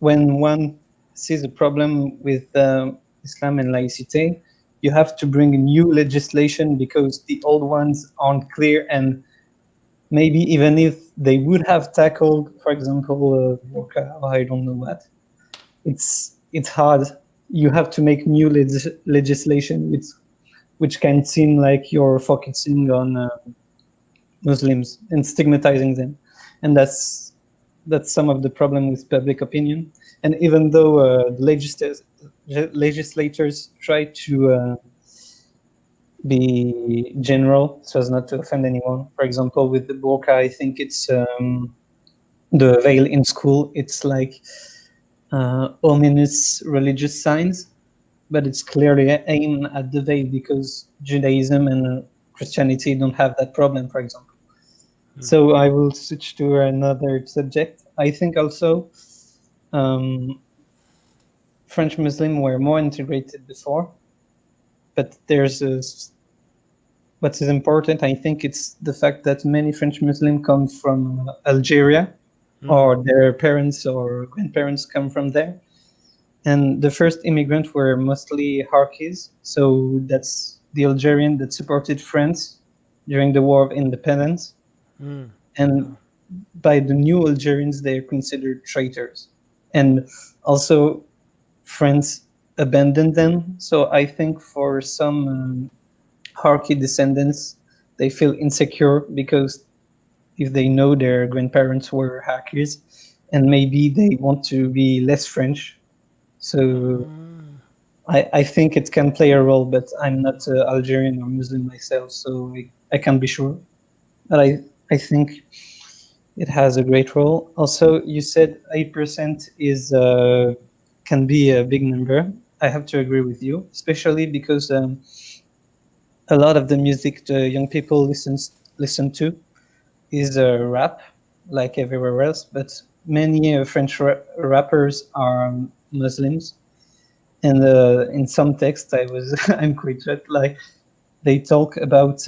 when one sees a problem with Islam and laïcité, you have to bring new legislation because the old ones aren't clear, and maybe even if they would have tackled, for example, burqa or I don't know what, it's hard. You have to make new legislation which can seem like you're focusing on Muslims and stigmatizing them, and that's some of the problem with public opinion. And even though the legislators try to be general so as not to offend anyone. For example, with the burqa, I think it's the veil in school. It's like ominous religious signs, but it's clearly aimed at the veil because Judaism and Christianity don't have that problem, for example. So I will switch to another subject. I think also French Muslims were more integrated before, but there's what is important, I think, it's the fact that many French Muslims come from Algeria, or their parents or grandparents come from there. And the first immigrants were mostly Harkis, so that's the Algerian that supported France during the War of Independence. And by the new Algerians, they're considered traitors. And also, France abandoned them. So I think for some Harki descendants, they feel insecure because if they know their grandparents were hackers, and maybe they want to be less French. So I think it can play a role, but I'm not Algerian or Muslim myself, so I can't be sure. But I think it has a great role. Also, you said 8% is can be a big number. I have to agree with you, especially because a lot of the music the young people listen to is rap, like everywhere else. But many French rappers are Muslims, and in some texts I'm quite shocked. Like they talk about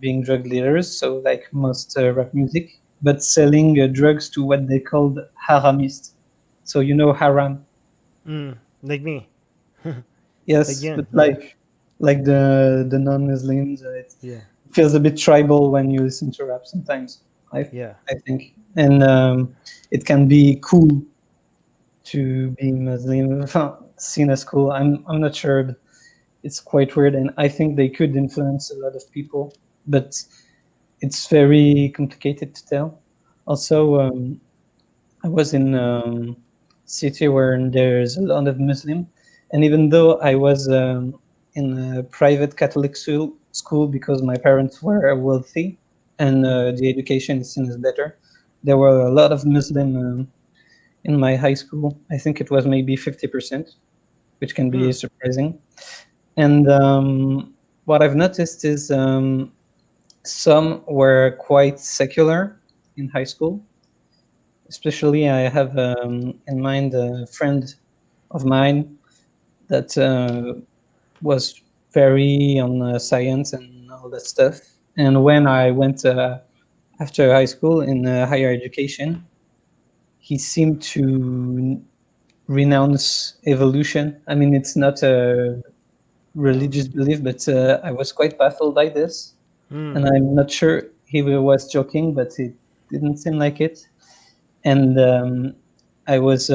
being drug dealers, so like most rap music, but selling drugs to what they called haramists. So you know haram. Like me. Yes, Again, but like the non-Muslims, it yeah. feels a bit tribal when you listen to rap sometimes. I think, and it can be cool to be Muslim, seen as cool. I'm not sure, but it's quite weird, and I think they could influence a lot of people, but it's very complicated to tell. Also, I was in a city where there's a lot of Muslim, and even though I was in a private Catholic school because my parents were wealthy and the education is seen as better, there were a lot of Muslim in my high school. I think it was maybe 50%, which can be surprising. And what I've noticed is some were quite secular in high school. Especially, I have in mind a friend of mine that was very on science and all that stuff. And when I went after high school in higher education, he seemed to renounce evolution. I mean, it's not a religious belief, but I was quite baffled by this. And I'm not sure he was joking, but it didn't seem like it. And I was,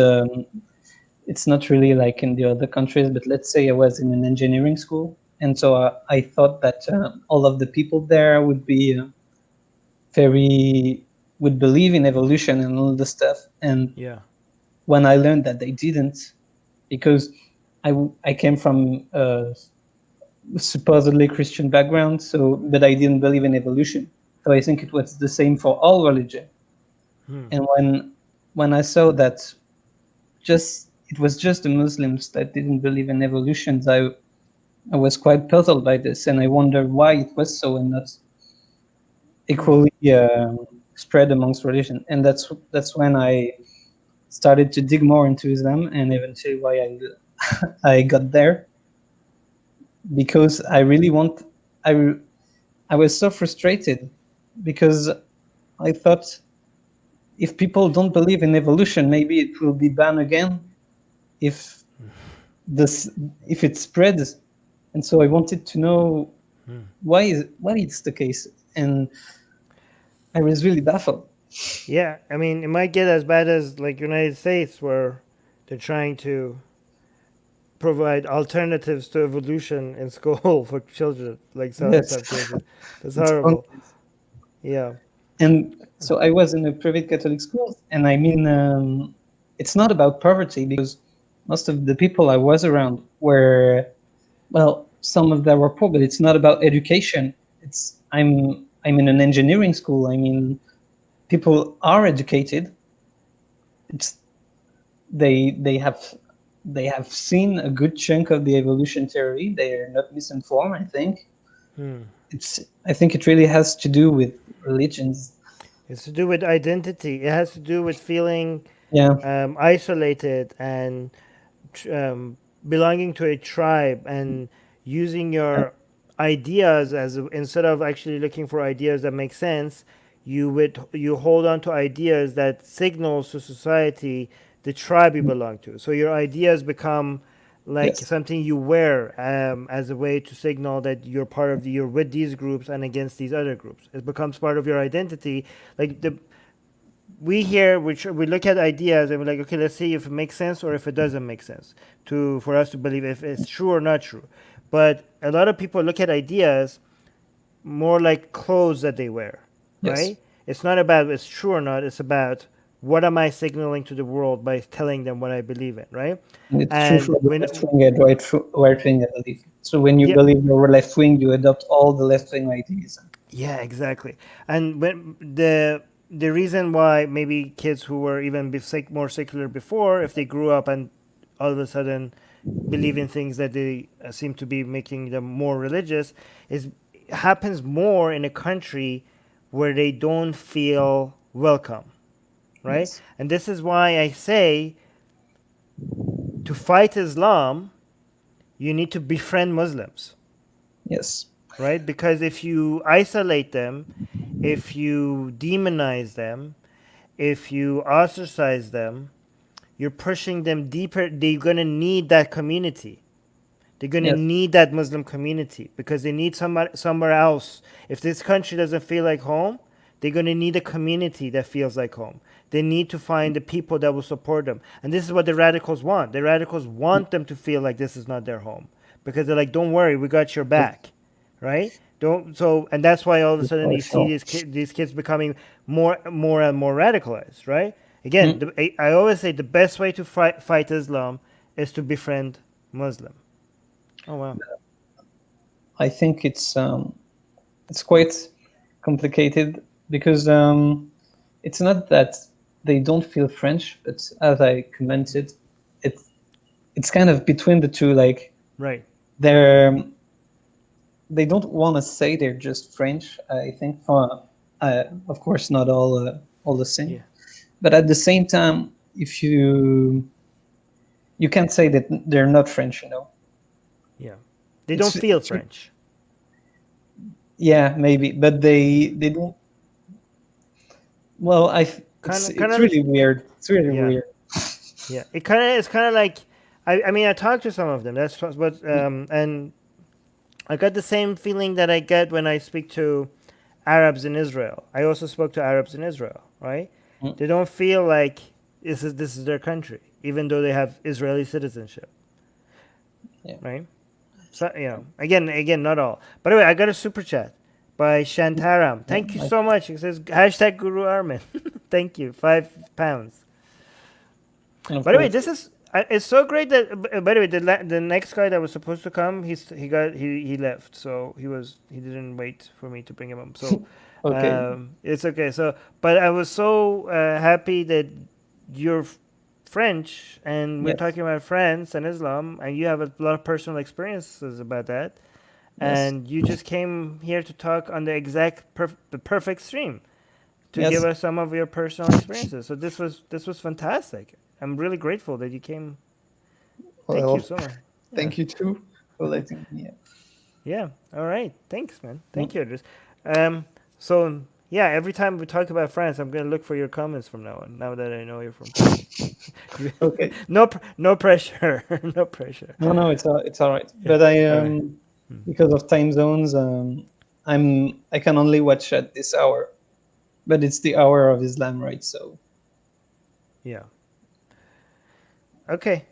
it's not really like in the other countries, but let's say I was in an engineering school. And so I thought that all of the people there would be would believe in evolution and all the stuff. And when I learned that they didn't, because I came from a supposedly Christian background, but I didn't believe in evolution. So I think it was the same for all religion. And when I saw that it was just the Muslims that didn't believe in evolution, I was quite puzzled by this, and I wondered why it was so and not equally spread amongst religion. And that's when I started to dig more into Islam, and eventually why I got there, because I really I was so frustrated because I thought if people don't believe in evolution, maybe it will be banned again if it spreads. And so I wanted to know why it's the case, and I was really baffled. Yeah, I mean, it might get as bad as like United States, where they're trying to provide alternatives to evolution in school for children, like some cases. That's horrible. Yeah. And so I was in a private Catholic school, and I mean, it's not about poverty, because most of the people I was around were, well, some of them were poor, but it's not about education. I'm in an engineering school. I mean, people are educated. They have seen a good chunk of the evolution theory. They are not misinformed, I think. I think it really has to do with religions. It's to do with identity. It has to do with feeling isolated and belonging to a tribe, and using your ideas instead of actually looking for ideas that make sense. You hold on to ideas that signals to society the tribe you belong to. So your ideas become like something you wear as a way to signal that you're with these groups and against these other groups. It becomes part of your identity. Like we look at ideas and we're like, okay, let's see if it makes sense or if it doesn't make sense for us to believe if it's true or not true. But a lot of people look at ideas more like clothes that they wear, right? It's not about it's true or not. It's about what am I signaling to the world by telling them what I believe in, right? It's true for the left wing and right wing, I believe. So when you believe you're left wing, you adopt all the left wing ideas. Yeah, exactly. And when the reason why maybe kids who were even more secular before, if they grew up and all of a sudden believe in things that they seem to be making them more religious, happens more in a country where they don't feel welcome, right? Yes. And this is why I say to fight Islam, you need to befriend Muslims. Yes. Right? Because if you isolate them, if you demonize them, if you ostracize them, you're pushing them deeper. They're going to need that community. They're going to need that Muslim community because they need somewhere else. If this country doesn't feel like home, they're going to need a community that feels like home. They need to find the people that will support them. And this is what the radicals want. The radicals want them to feel like this is not their home because they're like, don't worry, we got your back, right? And that's why all of a sudden you see these kids becoming more and more radicalized, right? Again, I always say the best way to fight Islam is to befriend Muslim. Oh wow! I think it's quite complicated because it's not that they don't feel French, but as I commented, it's kind of between the two. Like right, they don't want to say they're just French. I think, of course, not all the same, but at the same time, if you can't say that they're not French, you know. Yeah, they don't feel French. Yeah, maybe, but they don't. Well, it's really weird. It's really weird. Yeah, it's kind of like I mean I talked to some of them. That's what and I got the same feeling that I get when I speak to Arabs in Israel. I also spoke to Arabs in Israel, right? They don't feel like this is their country, even though they have Israeli citizenship. Yeah. Right. So, again, not all. By the way, I got a super chat by Shantaram. Thank you so much. It says #Guru Armin. Thank you. £5. By the way, this is It's so great that. By the way, the next guy that was supposed to come, he left, so he didn't wait for me to bring him up. So, Okay. it's okay. So, but I was so happy that you're French, and we're Yes. talking about France and Islam, and you have a lot of personal experiences about that, Yes. and you just came here to talk on the exact the perfect stream to Yes. give us some of your personal experiences. So this was fantastic. I'm really grateful that you came. Thank Well, you so much. thank you too for letting me. Yeah. All right. Thanks, man. Thank you, Idris. So yeah, every time we talk about France, I'm gonna look for your comments from now on. Now that I know you're from France. Okay. No pressure. No pressure. No, it's all right. But I All right. because of time zones, I can only watch at this hour, but it's the hour of Islam, right? So Yeah. Okay.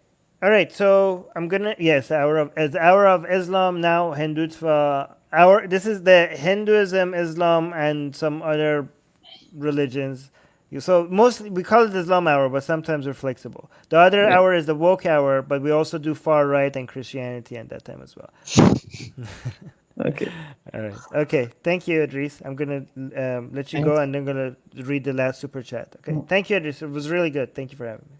All right. So I'm gonna hour of Islam now Hindutva hour. This is the Hinduism, Islam, and some other religions. So mostly we call it Islam hour, but sometimes we're flexible. The other Yeah. hour is the woke hour, but we also do far right and Christianity at that time as well. okay. All right. Okay. Thank you, Idris. I'm gonna let you go, Thanks. and then gonna read the last super chat. Okay. Mm. Thank you, Idris. It was really good. Thank you for having me.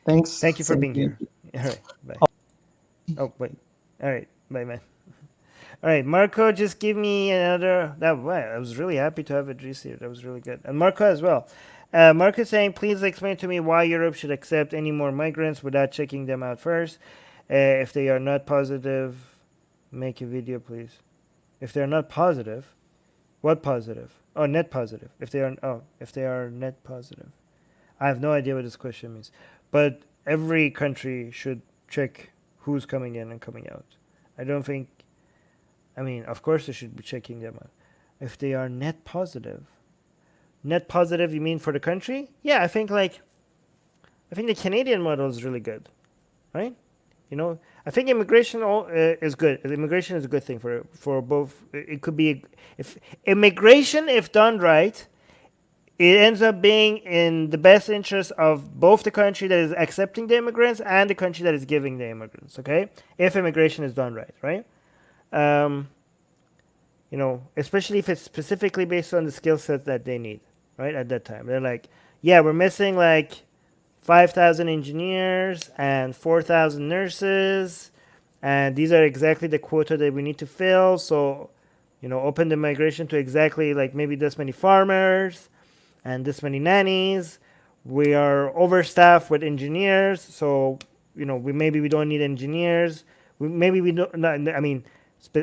Thanks. Thank you for Same being to you. here. All right. Bye. Oh wait. All right. Bye, man. All right, Marco, just give me another. Wow, I was really happy to have Idris here. That was really good, and Marco as well. Marco is saying, please explain to me why Europe should accept any more migrants without checking them out first. If they are not positive, make a video, please. If they are not positive, what positive? Oh, net positive. If they are net positive. I have no idea what this question means, but every country should check who's coming in and coming out. I don't think. I mean, of course, they should be checking them out. If they are net positive, you mean for the country? Yeah, I think the Canadian model is really good, right? You know, I think immigration is good. Immigration is a good thing for both. It could be if immigration, if done right, it ends up being in the best interest of both the country that is accepting the immigrants and the country that is giving the immigrants. Okay, if immigration is done right, right? You know, especially if it's specifically based on the skill sets that they need, right? At that time, they're like, yeah, we're missing like 5,000 engineers and 4,000 nurses, and these are exactly the quota that we need to fill. So, you know, open the migration to exactly like maybe this many farmers and this many nannies. We are overstaffed with engineers, so you know we don't need engineers. We don't. Not, I mean,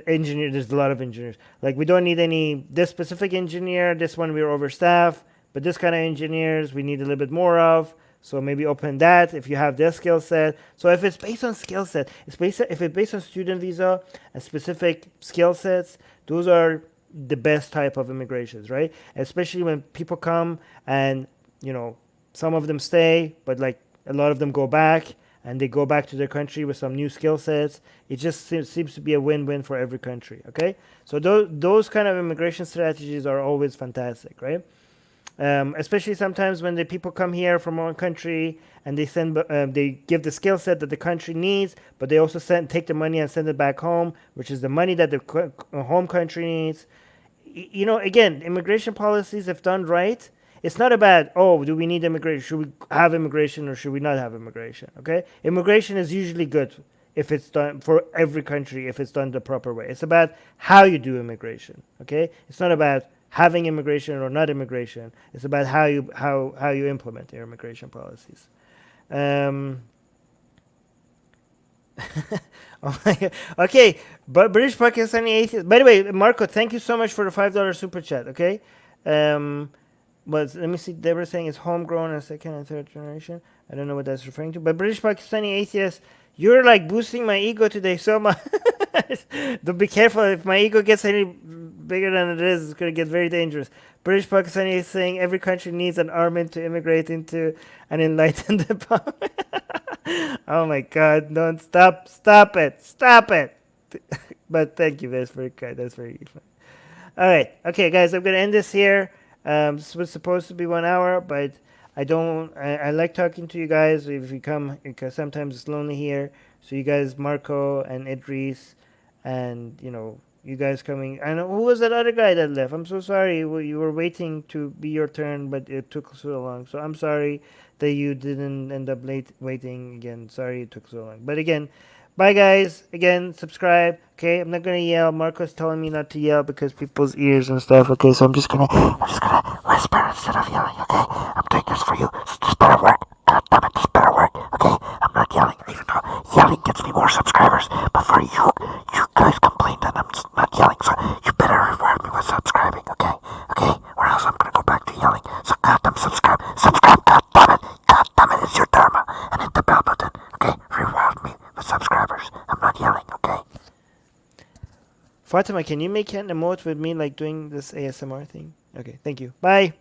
engineer. There's a lot of engineers. Like we don't need this specific engineer. This one we're overstaffed, but this kind of engineers we need a little bit more of. So maybe open that if you have this skill set. So if it's based on skill set, if it's based on student visa and specific skill sets, those are the best type of immigrations, right? Especially when people come and, you know, some of them stay, but like a lot of them go back and they go back to their country with some new skill sets. It just seems to be a win-win for every country, okay? So those kind of immigration strategies are always fantastic, right? Especially sometimes when the people come here from one country and they give the skill set that the country needs, but they also take the money and send it back home, which is the money that the home country needs. You know, again, immigration policies, if done right, it's not about, oh, do we need immigration? Should we have immigration or should we not have immigration? Okay, immigration is usually good if it's done for every country, if it's done the proper way. It's about how you do immigration. Okay, it's not about having immigration or not immigration. It's about how you implement your immigration policies. Oh my God. Okay, but British Pakistani atheist. By the way, Marco, thank you so much for the $5 super chat. Okay, but let me see. They were saying it's homegrown and second and third generation. I don't know what that's referring to. But British Pakistani atheist, you're like boosting my ego today so much. Don't be careful. If my ego gets any bigger than it is, it's going to get very dangerous. British Pakistani is saying every country needs an Armin to immigrate into and enlighten the public. Oh my God! Don't stop it! But thank you. That's very kind. That's very fun. All right. Okay, guys. I'm going to end this here. This was supposed to be 1 hour, but I like talking to you guys. If you come, because sometimes it's lonely here. So you guys, Marco and Idris, and you guys coming. I know who was that other guy that left. I'm so sorry. You were waiting to be your turn, but it took so long. So I'm sorry that you didn't end up waiting again. Sorry it took so long. But again, bye guys. Again, subscribe. Okay, I'm not gonna yell. Marco's telling me not to yell because people's ears and stuff. Okay, so I'm just gonna whisper instead of yelling. Okay, I'm doing this for you. This better work. God damn it, this better work. Okay, I'm not yelling, even though yelling gets me more subscribers. But for you guys complain that I'm just not yelling, so you better reward me with subscribing. Okay, or else I'm gonna go back to yelling. So goddamn subscribe, God damn it, it's your dharma, and hit the bell button. Okay, reward me with subscribers. I'm not yelling. Okay. Fatima, can you make an emote with me like doing this ASMR thing? Okay, thank you. Bye.